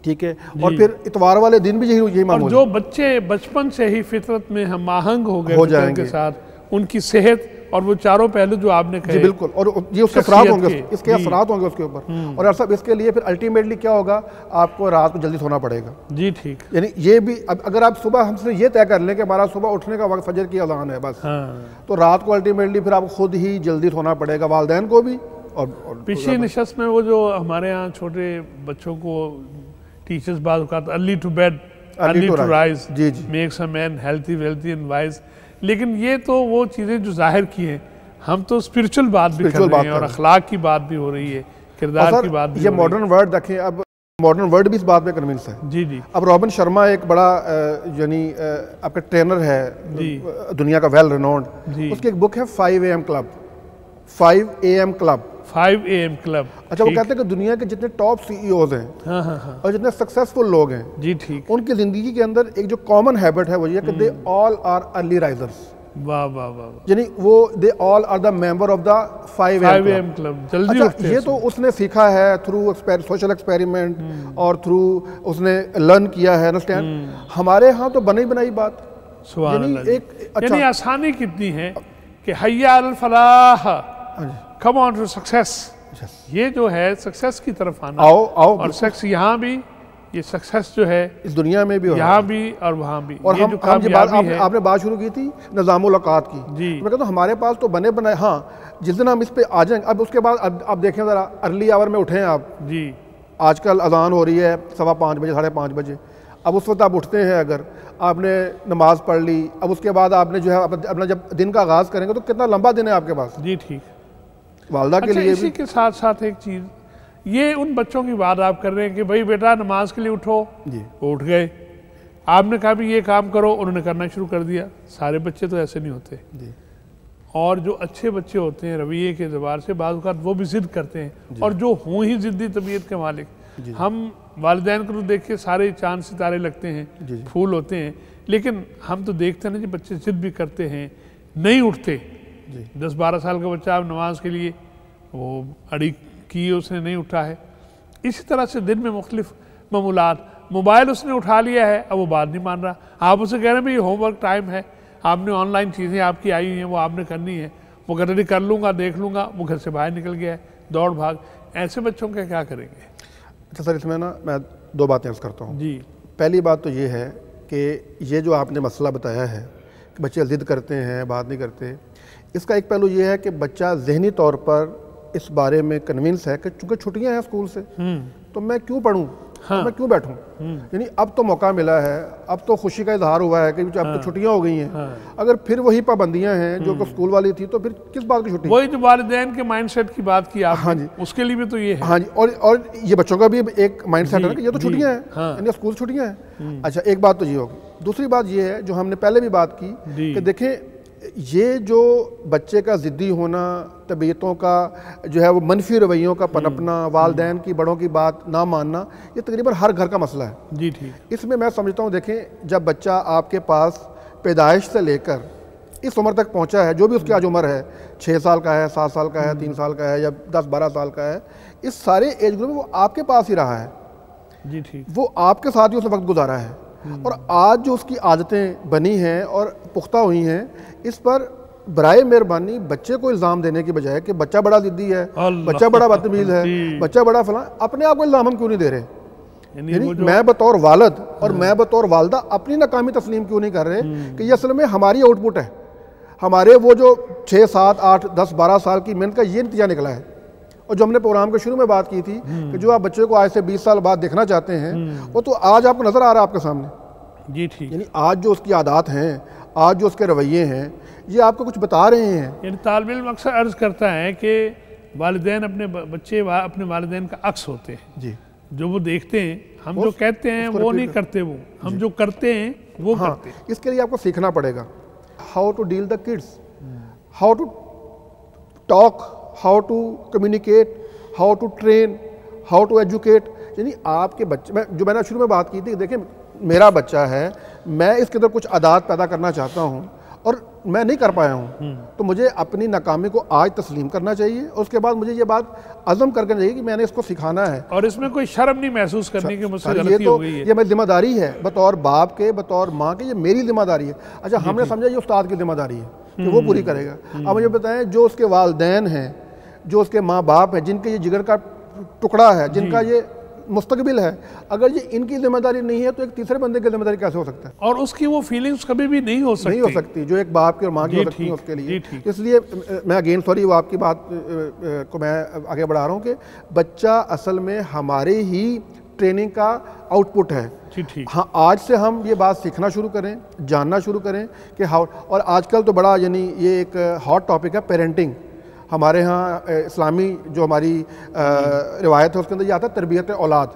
ठीक है। और फिर इतवार वाले दिन भी यही मामूल। जो बच्चे बचपन से ही फितरत में हम आहंग हो जाएंगे साथ, उनकी सेहत और वो चारों पहलू जो आपने कहे, जी बिल्कुल, और ये उसके असरात होंगे, इसके असरात होंगे उसके ऊपर। और सब इसके लिए फिर अल्टीमेटली क्या होगा, आपको रात को जल्दी सोना पड़ेगा। जी ठीक। यानी ये भी अगर आप सुबह हमसे ये तय कर लें कि हमारा सुबह उठने का वक्त फजर की अज़ान है बस, तो रात को अल्टीमेटली फिर आपको खुद ही जल्दी सोना पड़ेगा, वालिदैन को भी। और पिछली नशस्त में वो जो हमारे यहाँ छोटे बच्चों को टीचर्स बात कहते early to bed early to rise makes a man healthy wealthy and wise, लेकिन ये तो वो चीज़ें जो जाहिर की हैं, हम तो स्पिरिचुअल बात भी कर रहे हैं और अखलाक की बात भी हो रही है, किरदार की बात भी। ये मॉडर्न वर्ड देखें, अब मॉडर्न वर्ड भी इस बात में कन्विंस है। जी जी। अब रॉबिन शर्मा एक बड़ा यानी आपका ट्रेनर है दुनिया का, वेल रिनोन्ड, उसकी एक बुक है 5 AM club. 5 AM club. 5 AM club. अच्छा, वो कहते हैं कि दुनिया के जितने टॉप CEOs हैं और जितने सक्सेसफुल लोग हैं, जी ठीक, उनकी जिंदगी के अंदर एक जो कॉमन हैबिट है वो ये कि they all are early risers. वाह वाह वाह। यानी वो they all are the member of the 5 AM club, जल्दी उठते हैं। ये तो उसने सीखा है थ्रू सोशल एक्सपेरिमेंट और थ्रू उसने लर्न किया है, अंडरस्टैंड। हमारे यहाँ तो बनी बनाई बात सुभान यानी अल्लाह जी। एक यानी आसानी कितनी है कि हय्या अल फलाह, कम ऑन टू सक्सेस, ये जो है सक्सेस की तरफ आना। आओ आओ, और सक्सेस यहाँ भी, ये सक्सेस जो है इस दुनिया में भी हो रहा है, यहाँ भी और वहाँ भी। और ये हम जो ये बात कामयाबी है, आपने बात शुरू की थी निज़ामुल औक़ात की जी। मैं कहता हूँ हमारे पास तो बने बनाए, हाँ जिस दिन हम इस पे आ जाएंगे, अब उसके बाद अब देखें ज़रा अर्ली आवर में उठें आप, जी आजकल अजान हो रही है 5:15 बजे 5:30 बजे, अब उस वक्त आप उठते हैं, अगर आपने नमाज पढ़ ली, अब उसके बाद आपने जो है अपना जब दिन का आगाज़ करेंगे तो कितना लंबा दिन है आपके पास। जी ठीक। वालदा के अच्छा, लिए इसी के साथ साथ एक चीज़, ये उन बच्चों की बात आप कर रहे हैं कि भाई बेटा नमाज के लिए उठो, जी वो उठ गए, आपने कहा भी ये काम करो, उन्होंने करना शुरू कर दिया। सारे बच्चे तो ऐसे नहीं होते, जी और जो अच्छे बच्चे होते हैं रवैये के एतबार से बाज़ औक़ात वो भी ज़िद करते हैं, और जो हों ही ज़िद्दी तबीयत के मालिक, हम वालिदैन को तो देख के सारे चांद सितारे लगते हैं, फूल होते हैं, लेकिन हम तो देखते हैं ना जी बच्चे ज़िद भी करते हैं, नहीं उठते। 10-12 साल का बच्चा अब नमाज के लिए वो अड़ी की उसने नहीं उठा है। इसी तरह से दिन में मुख्तलिफ मामूलात, मोबाइल उसने उठा लिया है, अब वो बात नहीं मान रहा। आप उसे कह रहे हैं भाई होमवर्क टाइम है, आपने ऑनलाइन चीज़ें आपकी आई हुई हैं वो आपने करनी है, वो कहते नहीं कर लूँगा देख लूँगा, वो घर से बाहर निकल गया है, दौड़ भाग। ऐसे बच्चों का क्या करेंगे? अच्छा सर, इसमें ना मैं 2 बातें अर्ज़ करता हूँ जी। पहली बात तो ये है कि ये जो आपने मसला बताया है कि बच्चे ज़िद करते हैं, बात नहीं करते, इसका एक पहलू ये है कि बच्चा ज़हनी तौर पर इस बारे में कन्विंस है कि चूँकि छुट्टियाँ हैं स्कूल से, तो मैं क्यों पढ़ूँ, तो मैं क्यों बैठूँ। यानी अब तो मौका मिला है, अब तो खुशी का इजहार हुआ है कि अब तो छुट्टियाँ हो गई हैं। अगर फिर वही पाबंदियाँ हैं जो कि स्कूल वाली थी, तो फिर किस बात की छुट्टी? वही जो वालिदैन के माइंडसेट की बात की आप, हाँ जी, उसके लिए भी तो ये है। हाँ जी, और ये बच्चों का भी एक माइंडसेट है ना कि ये तो छुट्टियाँ हैं, यानी स्कूल छुट्टियाँ हैं। अच्छा, एक बात तो ये होगी। दूसरी बात ये है जो हमने पहले भी बात की कि देखें, ये जो बच्चे का ज़िद्दी होना, तबीयतों का जो है वो मनफी रवैयों का पनपना, वालिदैन की बड़ों की बात ना मानना, ये तकरीबन हर घर का मसला है। जी ठीक। इसमें मैं समझता हूँ, देखें जब बच्चा आपके पास पैदाइश से लेकर इस उम्र तक पहुँचा है, जो भी उसकी आज उम्र है, 6 साल का है, 7 साल का है, 3 साल का है या 10-12 साल का है, इस सारे एज ग्रुप में वो आपके पास ही रहा है। जी ठीक। वो आपके साथ ही उसने वक्त गुजारा है, और आज जो उसकी आदतें बनी हैं और पुख्ता हुई हैं, इस पर बराए मेहरबानी बच्चे को इल्ज़ाम देने की बजाय कि बच्चा बड़ा ज़िद्दी है, बच्चा बड़ा बदतमीज़ है, बच्चा बड़ा फलां, अपने आप को इल्ज़ाम हम क्यों नहीं दे रहे? यानी मैं बतौर वालिद और मैं बतौर वालदा अपनी नाकामी तस्लीम क्यों नहीं कर रहे कि ये असल में हमारी आउटपुट है, हमारे वो जो 6, 7, 8, 10, 12 साल की मेहनत का ये नतीजा निकला है। और जो हमने प्रोग्राम के शुरू में बात की थी कि जो आप बच्चे को आज से 20 साल बाद देखना चाहते हैं, वो तो आज आपको नज़र आ रहा है आपके सामने। जी ठीक। यानी आज जो उसकी आदत हैं, आज जो उसके रवैये हैं, ये आपको कुछ बता रहे हैं। यानी तालिब इल्म अक्सर अर्ज़ करता है कि वालिदैन अपने बच्चे अपने वालिदैन का अक्स होते हैं। जी, जो वो देखते हैं, हम जो कहते हैं वो नहीं करते, वो हम जो करते हैं वो करते हैं। इसके लिए आपको सीखना पड़ेगा how to deal the kids, how to talk, how to communicate, how to train, how to educate. यानी आपके बच्चे, जो मैंने शुरू में बात की थी, देखें मेरा बच्चा है, मैं इसके अंदर कुछ आदत पैदा करना चाहता हूँ और मैं नहीं कर पाया हूँ, तो मुझे अपनी नाकामी को आज तस्लीम करना चाहिए, उसके बाद मुझे ये बात अज़म करना चाहिए कि मैंने इसको सिखाना है, और इसमें कोई शर्म नहीं महसूस करने की मुझसे गलती हो गई है। ये मेरी जिम्मेदारी है बतौर बाप के, बतौर माँ के, ये मेरी जिम्मेदारी है। अच्छा, हमने समझा ये उस्ताद की जिम्मेदारी है कि वो पूरी करेगा। अब मुझे बताएं, जो उसके वालिदैन हैं, जो उसके माँ बाप हैं, जिनके ये जिगर का टुकड़ा है, जिनका ये मुस्तकबिल है, अगर ये इनकी जिम्मेदारी नहीं है तो एक तीसरे बंदे की जिम्मेदारी कैसे हो सकता है? और उसकी वो फीलिंग्स कभी भी नहीं हो सकती, जो एक बाप की और माँ की हो सकती है उसके लिए। इसलिए मैं अगेन सॉरी, वो आपकी बात को मैं आगे बढ़ा रहा हूँ कि बच्चा असल में हमारे ही ट्रेनिंग का आउटपुट है। ठीक। हाँ, आज से हम ये बात सीखना शुरू करें, जानना शुरू करें कि हाउ, और आजकल तो बड़ा यानी ये एक हॉट टॉपिक है पेरेंटिंग। हमारे यहाँ इस्लामी जो हमारी रिवायत है उसके अंदर ये आता है तरबियत औलाद,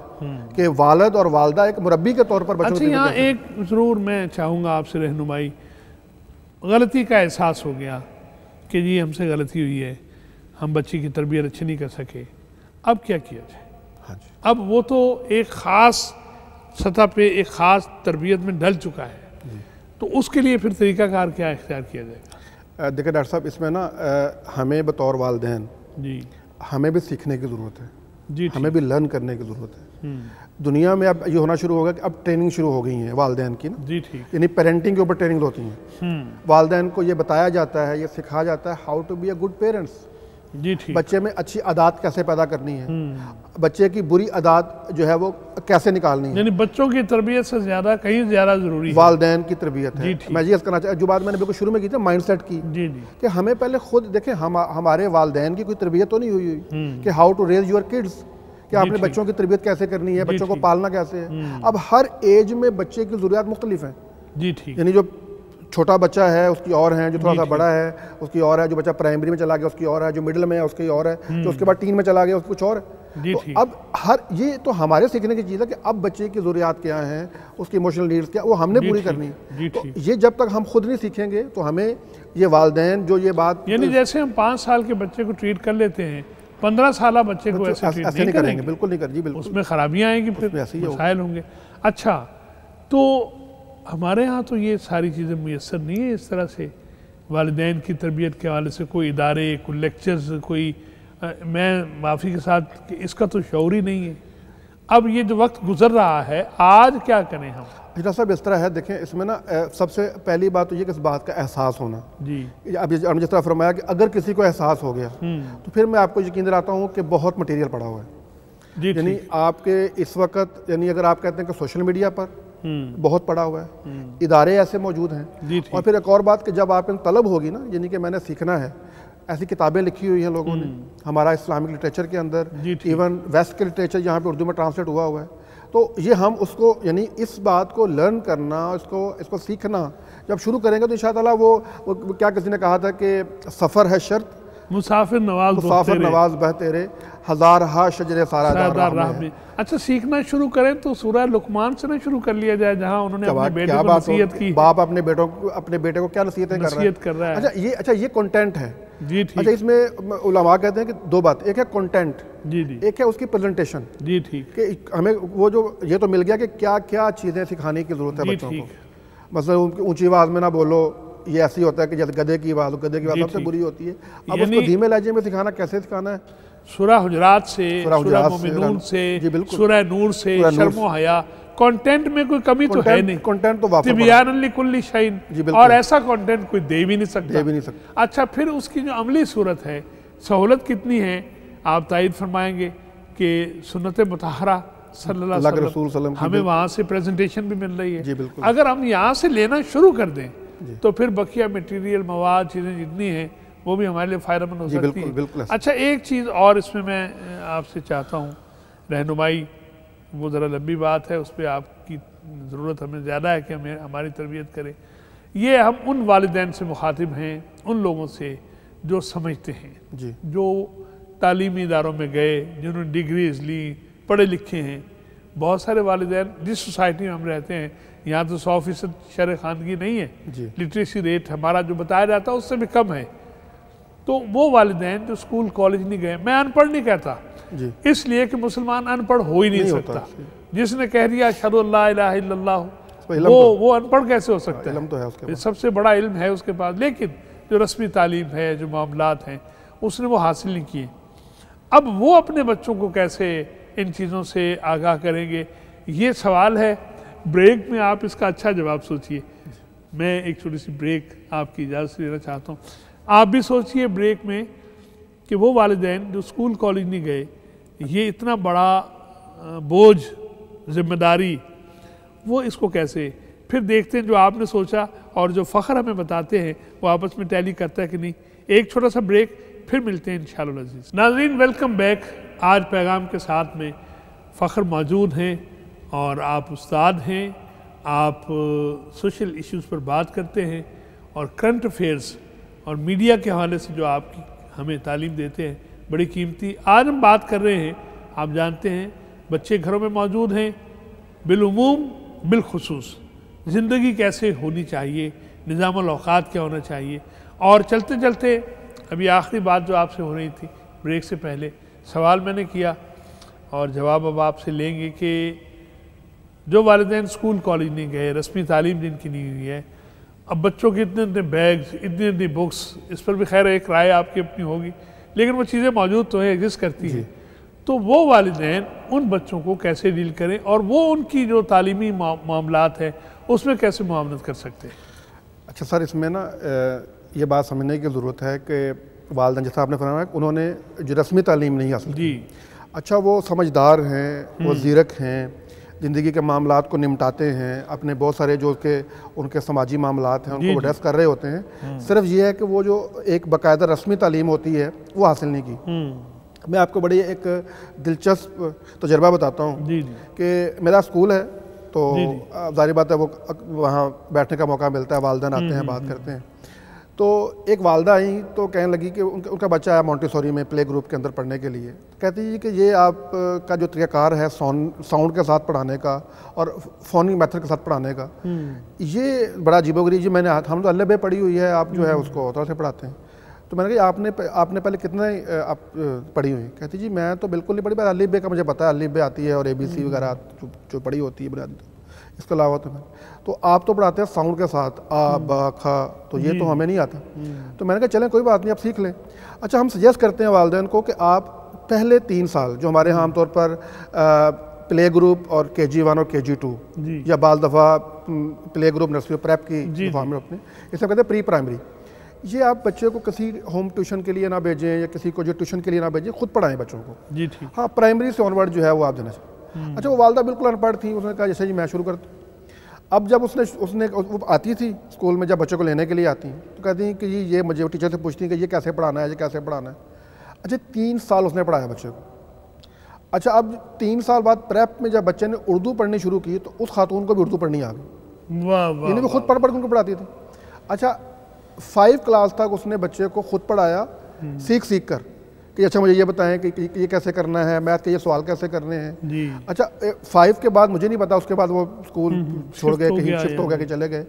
कि वालिद और वालदा एक मुरब्बी के तौर पर बच्चों। अच्छा, यहाँ एक ज़रूर मैं चाहूँगा आपसे रहनुमाई, गलती का एहसास हो गया कि जी हमसे गलती हुई है, हम बच्ची की तरबियत अच्छी नहीं कर सके, अब क्या किया जाए? हाँ जी। अब वो तो एक ख़ास सतह पे एक ख़ास तरबियत में ढल चुका है, तो उसके लिए फिर तरीक़ाकार क्या इख्तियार किया जाएगा? देखिए डॉक्टर साहब, इसमें ना हमें बतौर वालिदैन जी हमें भी सीखने की ज़रूरत है। जी हमें भी लर्न करने की ज़रूरत है। दुनिया में अब ये होना शुरू होगा कि अब ट्रेनिंग शुरू हो गई है वालिदैन की ना, जी ठीक, यानी पेरेंटिंग के ऊपर ट्रेनिंग होती हैं। वालिदैन को ये बताया जाता है, ये सिखाया जाता है how to be a good parents. जी ठीक, बच्चे में अच्छी आदत कैसे पैदा करनी है, बच्चे की बुरी आदत जो है वो कैसे निकालनी है। यानी बच्चों की तरबियत से ज़्यादा कहीं ज़्यादा ज़रूरी है वालिदैन की तरबियत है। जी, ठीक। मैं ये करना चाहता, जो बात मैंने बिल्कुल शुरू में की थी माइंडसेट की, जी जी, कि हमें पहले खुद देखें, हमारे वालिदैन की कोई तरबियत तो नहीं हुई कि how to raise your kids, कि आपने ठीक। बच्चों की तरबियत कैसे करनी है, जी, बच्चों को ठीक। पालना कैसे है। अब हर एज में बच्चे की ज़रूरियात मुख्तलिफ हैं। जी ठीक, यानी जो छोटा बच्चा है उसकी और है, जो थोड़ा जी, सा ठीक। बड़ा है उसकी और है, जो बच्चा प्राइमरी में चला गया उसकी और है, जो मिडिल में है उसकी और है, जो उसके बाद टीन में चला गया उसकी कुछ और है। जी, तो ठीक। अब हर ये तो हमारे सीखने की चीज़ है कि अब बच्चे की ज़रूरियात क्या हैं, उसकी इमोशनल नीड्स क्या, वो हमने जी, पूरी ठीक। करनी जी, है। तो ठीक। ये जब तक हम खुद नहीं सीखेंगे तो हमें ये वालिदैन जो ये बात यानी जैसे हम 5 साल के बच्चे को ट्रीट कर लेते हैं, 15 साल बच्चे को ऐसे ट्रीट ऐसे नहीं नहीं करेंगे, करेंगे, बिल्कुल नहीं करेंगे जी, बिल्कुल। उसमें खराबियां आएंगी, उसमें फिर ऐसे ही होगा। मसाइल होंगे। अच्छा, तो हमारे यहाँ तो ये सारी चीज़ें मुयस्सर नहीं है इस तरह से। वालिदैन की तरबियत के हवाले से कोई इदारे, कोई लेक्चर्स, कोई मैं माफ़ी के साथ कि इसका तो शऊर ही नहीं है। अब ये जो वक्त गुजर रहा है, आज क्या करें हम? इतना सब इस तरह है, देखें इसमें ना सबसे पहली बात तो ये कि इस बात का एहसास होना। जी अब आपने जिस तरह फरमाया कि अगर किसी को एहसास हो गया तो फिर मैं आपको यकीन दिलाता हूँ कि बहुत मटेरियल पड़ा हुआ है। जी यानी ठीक, आपके इस वक्त, यानी अगर आप कहते हैं कि सोशल मीडिया पर बहुत पड़ा हुआ है, इदारे ऐसे मौजूद हैं। जी ठीक, और फिर एक और बात कि जब आप इन तलब होगी ना, यानी कि मैंने सीखना है, ऐसी किताबें लिखी हुई हैं लोगों ने हमारा इस्लामिक लिटरेचर के अंदर, जी ठीक। इवन वेस्ट के लिटरेचर यहाँ पे उर्दू में ट्रांसलेट हुआ है। तो ये हम उसको, यानी इस बात को लर्न करना, इसको सीखना जब शुरू करेंगे तो इंशाअल्लाह वो क्या किसी ने कहा था कि सफ़र है शर्त, मुसाफिर नवाज मुसाफिर नवाज बहते रे, हजार हा शजरे सारा राह में। अच्छा, सीखना शुरू करें तो सूरह लुकमान से ना शुरू कर लिया जाए, जहाँ उन्होंने अपने बेटे को नसीहत की। बाप अपने बेटे को क्या नसीहतें कर रहा है। अच्छा ये कंटेंट है। जी ठीक। अच्छा, इसमें उलमा कहते हैं कि दो बात, एक है कंटेंट, जी जी, एक है उसकी प्रेजेंटेशन। जी ठीक, कि हमें वो जो ये तो मिल गया कि क्या क्या चीज़ें सिखाने की ज़रूरत है बच्चों को। मतलब उनकी ऊंची आवाज़ में ना बोलो, ये ऐसी होता है कि जैसे गधे की आवाज़ सबसे बुरी होती है। अब उसको धीमे लहजे में सिखाना, कैसे सिखाना है? सूरह हुजरात से, सूरह मोमिनून से, सूरह नूर से, शर्म हया। कंटेंट में कोई कमी तो है नहीं, कंटेंट तो तिबयान लिकुल्ली शैइन, और ऐसा कंटेंट कोई दे भी नहीं सकता। अच्छा, फिर उसकी जो अमली सूरत है, सहूलत कितनी है, आप तायद फरमाएंगे कि सुन्नत मुतहरा सल्लल्लाहु अलैहि वसल्लम हमें वहाँ से प्रेजेंटेशन भी मिल रही है। अगर हम यहाँ से लेना शुरू कर दें तो फिर बकिया मटेरियल, मवाद, चीज़ें जितनी हैं वो भी हमारे लिए फ़ायदेमंद हो सकती है। अच्छा, एक चीज़ और इसमें मैं आपसे चाहता हूँ रहनुमाई, वो ज़रा लंबी बात है, उस पर आपकी ज़रूरत हमें ज़्यादा है कि हमें हमारी तरबियत करें। ये हम उन वालिदैन से मुखातिब हैं, उन लोगों से जो समझते हैं जी, जो तालीमी इदारों में गए, जिन्होंने डिग्रीज ली, पढ़े लिखे हैं। बहुत सारे वालिदैन, जिस सोसाइटी में हम रहते हैं यहाँ तो 100% शर खानगी नहीं है, लिटरेसी रेट हमारा जो बताया जाता है उससे भी कम है। तो वो वालिदैन जो स्कूल कॉलेज नहीं गए, मैं अनपढ़ नहीं कहता इसलिए कि मुसलमान अनपढ़ हो ही नहीं सकता। जिसने कह दिया अशहदु अल्ला इलाहा इल्लल्लाह, वो अनपढ़ कैसे हो सकता है? तो है उसके पास, सबसे बड़ा इल्म है उसके पास, लेकिन जो रस्मी तालीम है, जो मामलात हैं, उसने वो हासिल नहीं किए। अब वो अपने बच्चों को कैसे इन चीज़ों से आगाह करेंगे, ये सवाल है। ब्रेक में आप इसका अच्छा जवाब सोचिए। मैं एक छोटी सी ब्रेक आपकी इजाज़त से लेना चाहता हूँ। आप भी सोचिए ब्रेक में कि वो वालिदैन जो स्कूल कॉलेज नहीं गए, ये इतना बड़ा बोझ, जिम्मेदारी, वो इसको कैसे, फिर देखते हैं जो आपने सोचा और जो फ़ख्र हमें बताते हैं वो आपस में टैली करता है कि नहीं। एक छोटा सा ब्रेक, फिर मिलते हैं इंशाअल्लाह अज़ीज़। नाज़रीन, वेलकम बैक। आज पैगाम के साथ में फ़ख्र मौजूद हैं और आप उस्ताद हैं, आप सोशल इश्यूज़ पर बात करते हैं और करंट अफेयर्स और मीडिया के हवाले से जो आपकी हमें तालीम देते हैं, बड़ी कीमती। आज हम बात कर रहे हैं, आप जानते हैं बच्चे घरों में मौजूद हैं, बिलउमूम बिलखुसूस ज़िंदगी कैसे होनी चाहिए, निज़ामुल औक़ात क्या होना चाहिए। और चलते चलते अभी आखिरी बात जो आपसे हो रही थी ब्रेक से पहले, सवाल मैंने किया और जवाब अब आपसे लेंगे कि जो वालिदैन स्कूल कॉलेज नहीं गए, रस्मी तालीम जिनकी नहीं हुई है, अब बच्चों के इतने इतने बैग्स, इतनी इतनी बुक्स, इस पर भी खैर एक राय आपकी अपनी होगी, लेकिन वो चीज़ें मौजूद तो है, एग्जिस्ट करती हैं। तो वो वालिदैन उन बच्चों को कैसे डील करें और वो उनकी जो तालीमी मामलात है उसमें कैसे मुआवनत कर सकते हैं? अच्छा सर, इसमें ना ये बात समझने की ज़रूरत है कि वालिदैन जैसा आपने फरमाया उन्होंने जो रस्मी तालीम नहीं हासिल की। अच्छा, वो समझदार हैं, वो ज़ीरक हैं, ज़िंदगी के मामलात को निपटाते हैं, अपने बहुत सारे जो उनके समाजी मामलात हैं उनको एड्रेस कर रहे होते हैं। सिर्फ ये है कि वो जो एक बाकायदा रस्मी तालीम होती है वो हासिल नहीं की। मैं आपको बड़ी एक दिलचस्प तजर्बा बताता हूँ कि मेरा स्कूल है तो जाहिर बात है वो वहाँ बैठने का मौका मिलता है, वालिदैन आते हैं, बात करते हैं। तो एक वालदा आई तो कहने लगी कि उनका बच्चा आया मॉन्टेसोरी में प्ले ग्रुप के अंदर पढ़ने के लिए। कहती है कि ये आपका जो तरीक़ाकार है साउंड के साथ पढ़ाने का और फोनिक मेथड के साथ पढ़ाने का, ये बड़ा अजीबोगरीब जी। हम तो अल्ले बे पढ़ी हुई है, आप जो है उसको तरह से पढ़ाते हैं। तो मैंने कहा आपने पहले कितना आप पढ़ी हुई? कहती जी मैं तो बिल्कुल नहीं पढ़ी, बस अलिफ बे का मुझे पता है, अलिफ बे आती है और ABC वगैरह जो पढ़ी होती है बुनियादी। इसके अलावा तो आप तो पढ़ाते हैं साउंड के साथ आ बा खा, तो ये तो हमें नहीं आता। तो मैंने कहा चलें कोई बात नहीं, आप सीख लें। अच्छा, हम सजेस्ट करते हैं वालिदैन को कि आप पहले 3 साल जो हमारे यहाँ आमतौर पर प्ले ग्रुप और KG1 और KG2 या बाल दफ़ा प्ले ग्रुप नर्सरी प्रेप की फॉर्म में अपने इसे कहते हैं प्री प्राइमरी, ये आप बच्चे को किसी होम ट्यूशन के लिए ना भेजें या किसी को जो ट्यूशन के लिए ना भेजें, खुद पढ़ाएं बच्चों को। जी ठीक। हाँ, प्राइमरी से ऑनवर्ड जो है वो आप देना चाहिए। अच्छा, वो वालदा बिल्कुल अनपढ़ थी, उसने कहा जैसे जी मैं शुरू करता हूँ। अब जब उसने वो आती थी स्कूल में, जब बच्चों को लेने के लिए आती हैं तो कहती हैं कि ये मुझे टीचर से पूछती हैं कि ये कैसे पढ़ाना है, ये कैसे पढ़ाना है। अच्छा, 3 साल उसने पढ़ाया बच्चे को। अच्छा, अब 3 साल बाद प्रेप में जब बच्चे ने उर्दू पढ़नी शुरू की तो उस खातून को भी उर्दू पढ़नी आ गई। यानी वो खुद पढ़ के उनको पढ़ाती थी। अच्छा, 5 क्लास तक उसने बच्चे को खुद पढ़ाया, सीख कर कि अच्छा मुझे ये बताएं कि ये कैसे करना है, मैथ के ये सवाल कैसे करने हैं जी। अच्छा, 5 के बाद मुझे नहीं पता, उसके बाद वो स्कूल छोड़ गए, कहीं शिफ्ट हो गया कि चले गए।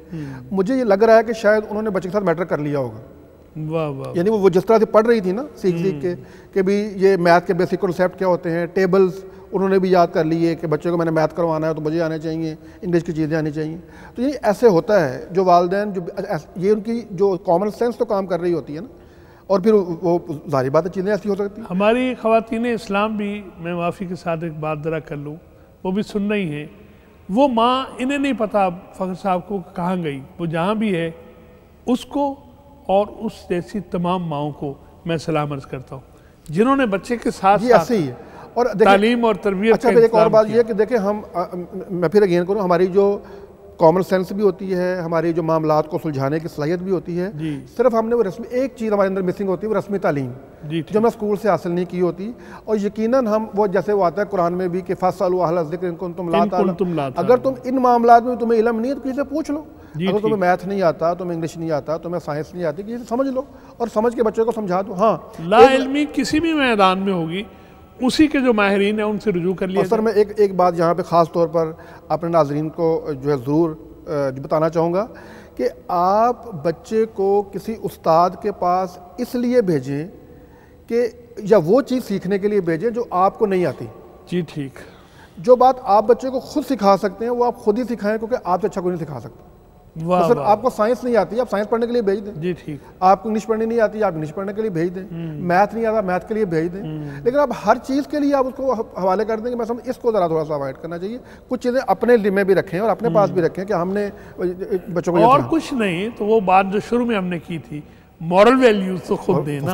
मुझे ये लग रहा है कि शायद उन्होंने बच्चे के साथ मैटर कर लिया होगा। वाह वाह। यानी वो जिस तरह से पढ़ रही थी ना सीख के कि भी ये मैथ के बेसिक कॉन्सेप्ट क्या होते हैं, टेबल्स उन्होंने भी याद कर लिए कि बच्चे को मैंने मैथ करवाना है तो मुझे आने चाहिए, इंग्लिश की चीज़ें आनी चाहिए। तो ये ऐसे होता है जो वालिदैन जो ये उनकी जो कॉमन सेंस तो काम कर रही होती है ना, और फिर वो जाहिर बात है चीज़ें ऐसी हो सकती हैं। हमारी ख़वातीन इस्लाम भी, मैं माफ़ी के साथ एक बात ज़रा कर लूँ, वो भी सुन रही हैं। वो माँ, इन्हें नहीं पता फ़खर साहब को कहाँ गई, वो जहाँ भी है उसको और उस जैसी तमाम माओं को मैं सलाम अर्ज़ करता हूँ जिन्होंने बच्चे के साथ ऐसे ही है और तालीम और तरबियत। अच्छा, एक और बात यह है कि देखें मैं फिर अगेन करूँ, हमारी जो कॉमन सेंस भी होती है, हमारी जो मामलात को सुलझाने की सलाहियत भी होती है। सिर्फ हमने वो रस्मी एक चीज़ हमारे अंदर मिसिंग होती है, वो रस्मी तालीम जो हमने स्कूल से हासिल नहीं की होती। और यकीनन हम वो जैसे वो आता है कुरान में भी कि फ़स्अलू अहल ज़िक्र इन कुंतुम ला तालमून, अगर तुम इन मामलात में तुम्हें इल्म नहीं है तो किसी से पूछ लो। अगर तुम्हें मैथ नहीं आता, तुम्हें इंग्लिश नहीं आता, तुम्हें साइंस नहीं आती, किसी से समझ लो और समझ के बच्चों को समझा दो। हाँ, ला इल्मी किसी भी मैदान में होगी, उसी के जो माहिरीन है उनसे रुजू कर लिया। सर मैं एक बात यहाँ पे ख़ास तौर पर अपने नाज़रीन को जो है ज़रूर बताना चाहूँगा कि आप बच्चे को किसी उस्ताद के पास इसलिए भेजें कि या वो चीज़ सीखने के लिए भेजें जो आपको नहीं आती। जी ठीक। जो बात आप बच्चे को खुद सिखा सकते हैं वो आप खुद ही सिखाएं, क्योंकि आपसे अच्छा कोई नहीं सिखा सकता। तो सर आपको साइंस नहीं आती, आप साइंस पढ़ने के लिए भेज दें। जी ठीक। आपको इंग्लिश पढ़नी नहीं आती, आप इंग्लिश पढ़ने के लिए भेज दें। मैथ नहीं आता, मैथ के लिए भेज दें। लेकिन आप हर चीज़ के लिए आप उसको हवाले कर देंगे। मैं समझ इसको ज़रा थोड़ा सा अवॉइड करना चाहिए। कुछ चीज़ें अपने लिए में भी रखें और अपने पास भी रखें कि हमने बच्चों को और कुछ नहीं तो वो बात जो शुरू में हमने की थी, मॉरल वैल्यूज तो खुद देना,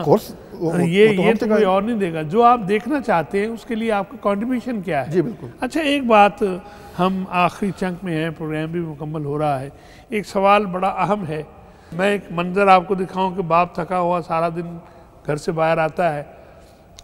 ये तो कोई और नहीं देगा। जो आप देखना चाहते हैं उसके लिए आपका कंट्रीब्यूशन क्या है। जी बिल्कुल। अच्छा, एक बात, हम आखिरी चंक में हैं, प्रोग्राम भी मुकम्मल हो रहा है। एक सवाल बड़ा अहम है। मैं एक मंजर आपको दिखाऊं कि बाप थका हुआ सारा दिन घर से बाहर आता है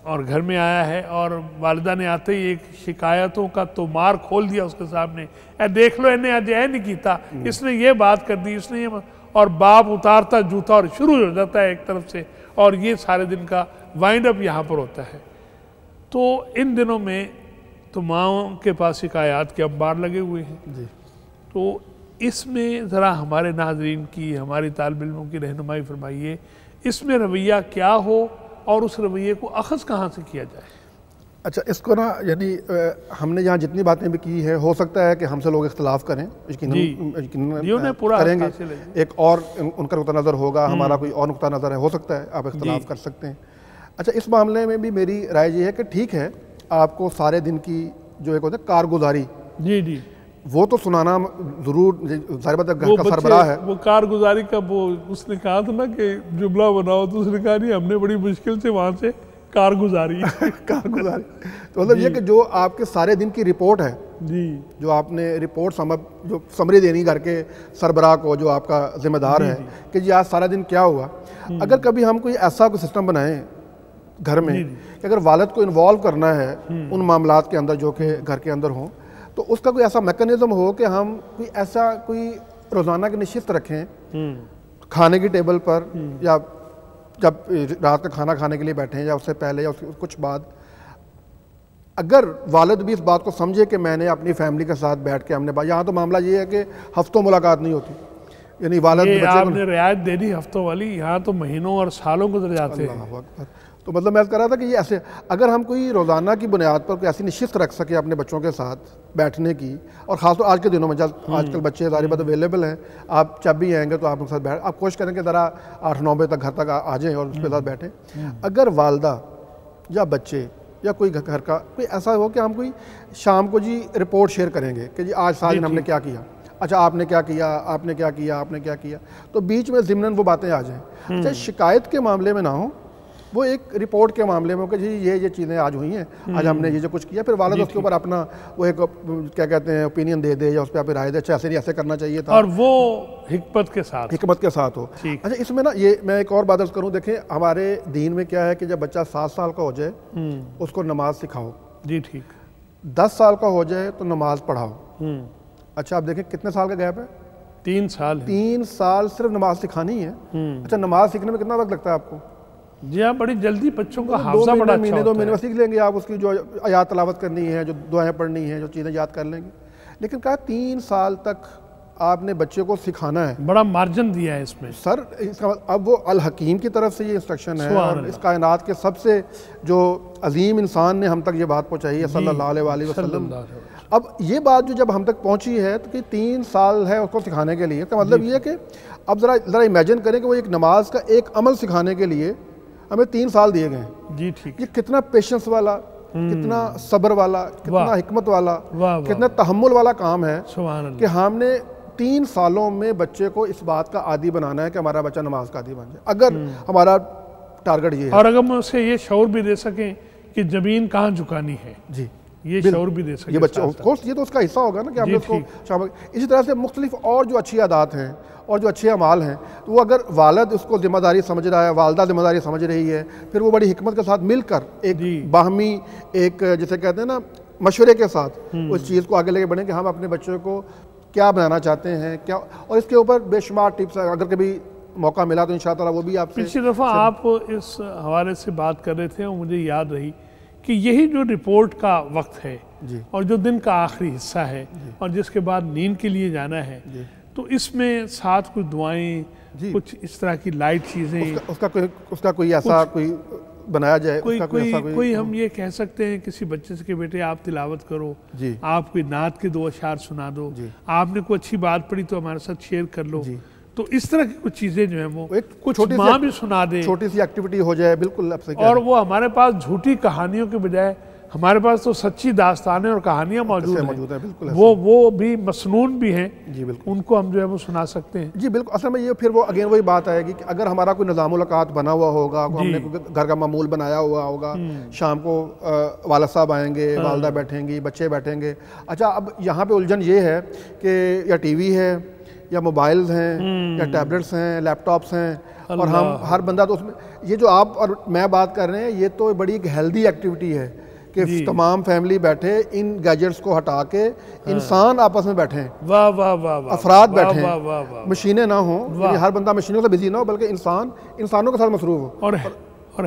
और घर में आया है और वालिदा ने आते ही एक शिकायतों का तोमार खोल दिया उसके सामने। देख लो इन्हें आज नहीं किया, इसने ये बात कर दी, इसने ये, और बाप उतारता जूता और शुरू हो जाता है एक तरफ से, और ये सारे दिन का वाइंड अप यहाँ पर होता है। तो इन दिनों में तो माओं के पास शिकायत के अंबार लगे हुए हैं जी। तो इसमें ज़रा हमारे नाज़रीन की, हमारी तालिब इल्मों की रहनुमाई फरमाइए, इसमें रवैया क्या हो और उस रवैये को अखज़ कहाँ से किया जाए। अच्छा, इसको ना यानी हमने यहाँ जितनी बातें भी की है, हो सकता है कि हमसे लोग इख्तलाफ करें, करेंगे, एक और उनका नुक्ता नज़र होगा, हमारा कोई और नुक्ता नज़र है, हो सकता है आप इख्तलाफ कर सकते हैं। अच्छा, इस मामले में भी मेरी राय ये है कि ठीक है आपको सारे दिन की जो एक होता है कारगुजारी, जी जी, वो तो सुनाना ज़रूर, ज़ाहिर बात है घर का सरबराह है। वो कारगुजारी का वो उसने कहा था ना कि जुमला बनाओ, तो उसने कहा नहीं हमने बड़ी मुश्किल से वहाँ से कारगुजारी कारगुजारी तो मतलब ये कि जो आपके सारे दिन की रिपोर्ट है जी, जो आपने रिपोर्ट जो समरी देनी घर के सरबराह को, जो आपका जिम्मेदार है कि जी आज सारा दिन क्या हुआ। अगर कभी हम कोई ऐसा कोई सिस्टम बनाएं घर में कि अगर वालिद को इन्वॉल्व करना है उन मामलात के अंदर जो कि घर के अंदर हों, तो उसका कोई ऐसा मैकेनिज्म हो कि हम कोई ऐसा कोई रोज़ाना की नशिस्त रखें खाने की टेबल पर, या जब रात का खाना खाने के लिए बैठें या उससे पहले या उसके कुछ बाद, अगर वालिद भी इस बात को समझे कि मैंने अपनी फैमिली के साथ बैठ के हमने यहाँ तो मामला ये है कि हफ्तों मुलाकात नहीं होती, यानी वालिद आपने रियायत दे दी हफ्तों वाली, यहाँ तो महीनों और सालों गुजर जाते हैं। तो मतलब मैं कह रहा था कि ये ऐसे अगर हम कोई रोज़ाना की बुनियाद पर कोई ऐसी निश्चित रख सके अपने बच्चों के साथ बैठने की, और ख़ासतौर आज के दिनों में जब आजकल बच्चे सारी बात अवेलेबल हैं, आप जब भी आएंगे तो आप उनके साथ बैठ, आप कोशिश करें कि ज़रा 8-9 बजे तक घर तक आ जाएँ और उसके साथ बैठें। अगर वालदा या बच्चे या कोई घर का कोई ऐसा हो कि हम कोई शाम को जी रिपोर्ट शेयर करेंगे कि जी आज सारा दिन हमने क्या किया, अच्छा आपने क्या किया, आपने क्या किया, आपने क्या किया, तो बीच में ज़िम्नन वो बातें आ जाएँ। अच्छा शिकायत के मामले में ना हो, वो एक रिपोर्ट के मामले में कि जी ये चीज़ें आज हुई हैं, आज हमने ये जो कुछ किया, फिर वालिद उसके ऊपर अपना वो एक क्या कहते हैं ओपिनियन दे दे या उस पर आप राय दे, अच्छा ऐसे नहीं ऐसे करना चाहिए था, और वो हिकमत के साथ हो। अच्छा इसमें ना ये मैं एक और बात अर्ज़ करूँ, देखें हमारे दीन में क्या है कि जब बच्चा 7 साल का हो जाए उसको नमाज सिखाओ, जी ठीक, 10 साल का हो जाए तो नमाज पढ़ाओ। अच्छा आप देखें कितने साल का गैप है, 3 साल। 3 साल सिर्फ नमाज सिखानी है। अच्छा नमाज सीखने में कितना वक्त लगता है आपको? जी हाँ, बड़ी जल्दी बच्चों का हाफजा बड़ा अच्छा होता है। 2 महीने में सीख लेंगे आप, उसकी जो आयात तलावत करनी है, जो दुआएं पढ़नी है, जो चीज़ें याद कर लेंगे। लेकिन कहा 3 साल तक आपने बच्चे को सिखाना है, बड़ा मार्जिन दिया है इसमें सर। इसका अब वो अल हकीम की तरफ से ये इंस्ट्रक्शन है, और इस कायनात के सबसे जो अजीम इंसान ने हम तक ये बात पहुँचाई है सल्लल्लाहु अलैहि वसल्लम। अब ये बात जो जब हम तक पहुँची है तो कि 3 साल है उसको सिखाने के लिए, तो मतलब ये है कि अब ज़रा इमेजिन करें कि वो एक नमाज का एक अमल सिखाने के लिए हमें 3 साल दिए गए। जी ठीक, ये कितना पेशेंस वाला, कितना सब्र वाला, कितना हिकमत वाला, कितना तहम्मुल वाला काम है कि हमने 3 सालों में बच्चे को इस बात का आदी बनाना है कि हमारा बच्चा नमाज का आदी बन जाए। अगर हमारा टारगेट ये है, और अगर हम उसे ये शऊर भी दे सकें कि ज़मीन कहाँ झुकानी है, जी ये शऊर भी दे सकें ये बच्चे, ऑफ कोर्स ये तो उसका हिस्सा होगा ना कि हमने उसको शामिल। इसी तरह से मुख्तलिफ और जो अच्छी आदत हैं और जो अच्छे अमाल हैं, तो वो अगर वालिद उसको जिम्मेदारी समझ रहा है, वालदा जिम्मेदारी समझ रही है, फिर वो बड़ी हिकमत के साथ मिलकर एक बाहमी एक जिसे कहते हैं ना मशवरे के साथ उस चीज़ को आगे लेके बढ़ें कि हम अपने बच्चों को क्या बनाना चाहते हैं, क्या, और इसके ऊपर बेशुमार टिप्स अगर कभी मौका मिला तो इंशाअल्लाह वो भी आपसे। पिछली दफ़ा आप इस हवाले से बात कर रहे थे और मुझे याद रही कि यही जो रिपोर्ट का वक्त है और जो दिन का आखिरी हिस्सा है और जिसके बाद नींद के लिए जाना है, तो इसमें साथ कुछ दुआएं, कुछ इस तरह की लाइट चीज़ें, उसका कोई ऐसा कोई बनाया जाए, कोई हम ये कह सकते हैं किसी बच्चे से कि बेटे आप तिलावत करो, आप कोई नात के 2 अशार सुना दो, आपने कोई अच्छी बात पढ़ी तो हमारे साथ शेयर कर लो, तो इस तरह की कुछ चीज़ें जो है वो कुछ माँ भी सुना दे, छोटी सी एक्टिविटी हो जाए। बिल्कुल आपसे, और वो हमारे पास झूठी कहानियों के बजाय हमारे पास तो सच्ची दास्तानें और कहानियाँ मौजूद हैं, बिल्कुल वो भी मसनून भी हैं, जी बिल्कुल, उनको हम जो है वो सुना सकते हैं। जी बिल्कुल। असल में ये फिर वो अगेन वही बात आएगी कि अगर हमारा कोई निज़ाम-उल-औक़ात बना हुआ होगा, हमने घर का मामूल बनाया हुआ होगा, शाम को वालिद साहब आएंगे, वालदा बैठेंगी, बच्चे बैठेंगे। अच्छा अब यहाँ पे उलझन ये है कि या टीवी है या मोबाइल्स हैं या टैबलेट्स हैं, लैपटॉप्स हैं, और हम हर बंदा तो उसमें, ये जो आप और मैं बात कर रहे हैं ये तो बड़ी एक हेल्दी एक्टिविटी है कि तमाम फैमिली बैठे, इन गैजेट्स को हटा के इंसान आपस में बैठे, वाह वाह वाह, अफराद बैठे, मशीनें ना हो, हर बंदा मशीनों से बिजी ना हो, बल्कि इंसानों के साथ मसरूफ हो। और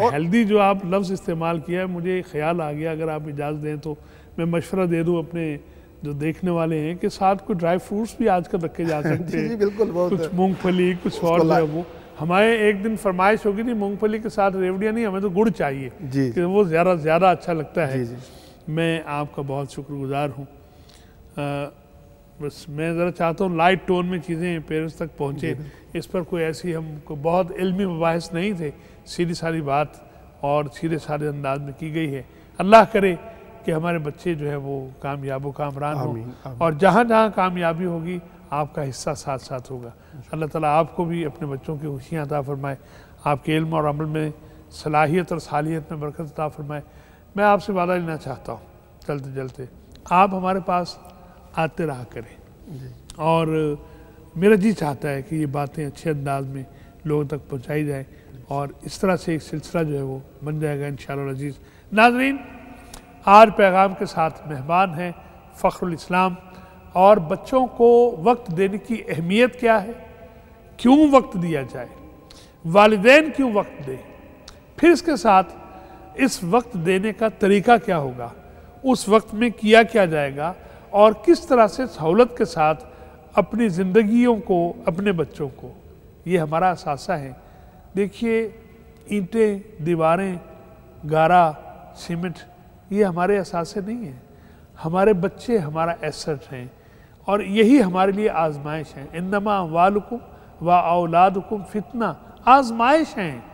हेल्दी जो आप लफ्ज़ इस्तेमाल किया है, मुझे ख्याल आ गया, अगर आप इजाज़त दें तो मैं मशवरा दे दूँ अपने जो देखने वाले हैं कि साथ कुछ ड्राई फ्रूट्स भी आजकल रखे जा सकते हैं। जी बिल्कुल, कुछ मूंगफली, कुछ और जो है वो, हमारे एक दिन फरमाइश होगी नहीं मूंगफली के साथ रेवड़ियाँ नहीं, हमें तो गुड़ चाहिए कि वो ज़्यादा अच्छा लगता है। मैं आपका बहुत शुक्रगुजार हूँ। बस मैं ज़रा चाहता हूँ लाइट टोन में चीज़ें पेरेंट्स तक पहुँचे, इस पर कोई ऐसी हमको बहुत इल्मी मबाहिस नहीं थे, सीधी सारी बात और सीधे सारे अंदाज में की गई है। अल्लाह करे कि हमारे बच्चे जो है वो कामयाब व कामरान हों, आमीन, आमीन। और जहाँ जहाँ कामयाबी होगी आपका हिस्सा साथ साथ होगा। अल्लाह ताला आपको भी अपने बच्चों की खुशियाँ अता फरमाए, आपके इल्म और अमल में सलाहियत और सालियत में बरकत अता फरमाए। मैं आपसे वादा लेना चाहता हूँ, चलते चलते आप हमारे पास आते रहा करें, और मेरा जी चाहता है कि ये बातें अच्छे अंदाज में लोगों तक पहुँचाई जाए, और इस तरह से एक सिलसिला जो है वो बन जाएगा इंशाअल्लाह अज़ीज़। नाज़रीन, आज पैगाम के साथ मेहमान हैं फ़ख्रुल इस्लाम, और बच्चों को वक्त देने की अहमियत क्या है, क्यों वक्त दिया जाए, वालिदैन क्यों वक्त दें, फिर इसके साथ इस वक्त देने का तरीका क्या होगा, उस वक्त में किया क्या जाएगा, और किस तरह से सहूलत के साथ अपनी ज़िंदगियों को, अपने बच्चों को, ये हमारा असासा है। देखिए, ईंटें, दीवारें, गारा, सीमेंट, ये हमारे असासे नहीं हैं। हमारे बच्चे हमारा एसेट हैं, और यही हमारे लिए आजमाइश है। इन्नमा अम्वालुकुम व औलादुकुम फितना, आजमाइश हैं।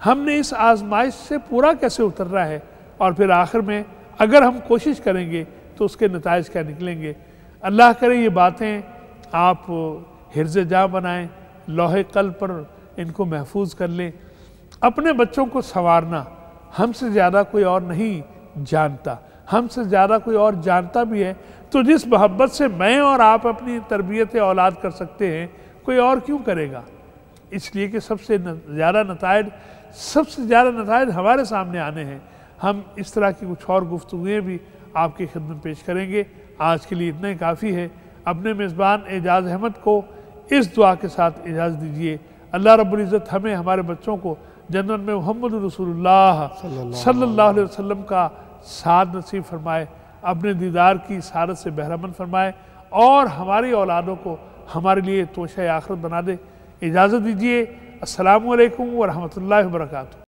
हमने इस आजमाइश से पूरा कैसे उतरना है, और फिर आखिर में अगर हम कोशिश करेंगे तो उसके नताइज क्या निकलेंगे। अल्लाह करे ये बातें आप हिर्ज़ जाँ बनाएं, लोहे कल पर इनको महफूज कर लें। अपने बच्चों को संवारना हमसे ज़्यादा कोई और नहीं जानता, हमसे ज़्यादा कोई और जानता भी है तो जिस मोहब्बत से मैं और आप अपनी तरबियत औलाद कर सकते हैं, कोई और क्यों करेगा। इसलिए कि सबसे ज़्यादा नताइज हमारे सामने आने हैं। हम इस तरह की कुछ और गुफ्तगूएँ भी आपकी खिदमत पेश करेंगे। आज के लिए इतना ही काफ़ी है। अपने मेज़बान एजाज़ अहमद को इस दुआ के साथ इजाज़त दीजिए, अल्लाह रब्बुल इज़्ज़त हमें हमारे बच्चों को जन्नत में मोहम्मद रसूलुल्लाह सल्लल्लाहु अलैहि वसल्लम का साथ नसीब फरमाए, अपने दीदार की सारत से बहरामंद फरमाए, और हमारी औलादों को हमारे लिए तोशा आखिरत बना दे। इजाज़त दीजिए। अस्सलामु अलैकुम व रहमतुल्लाहि व बरकातुहू।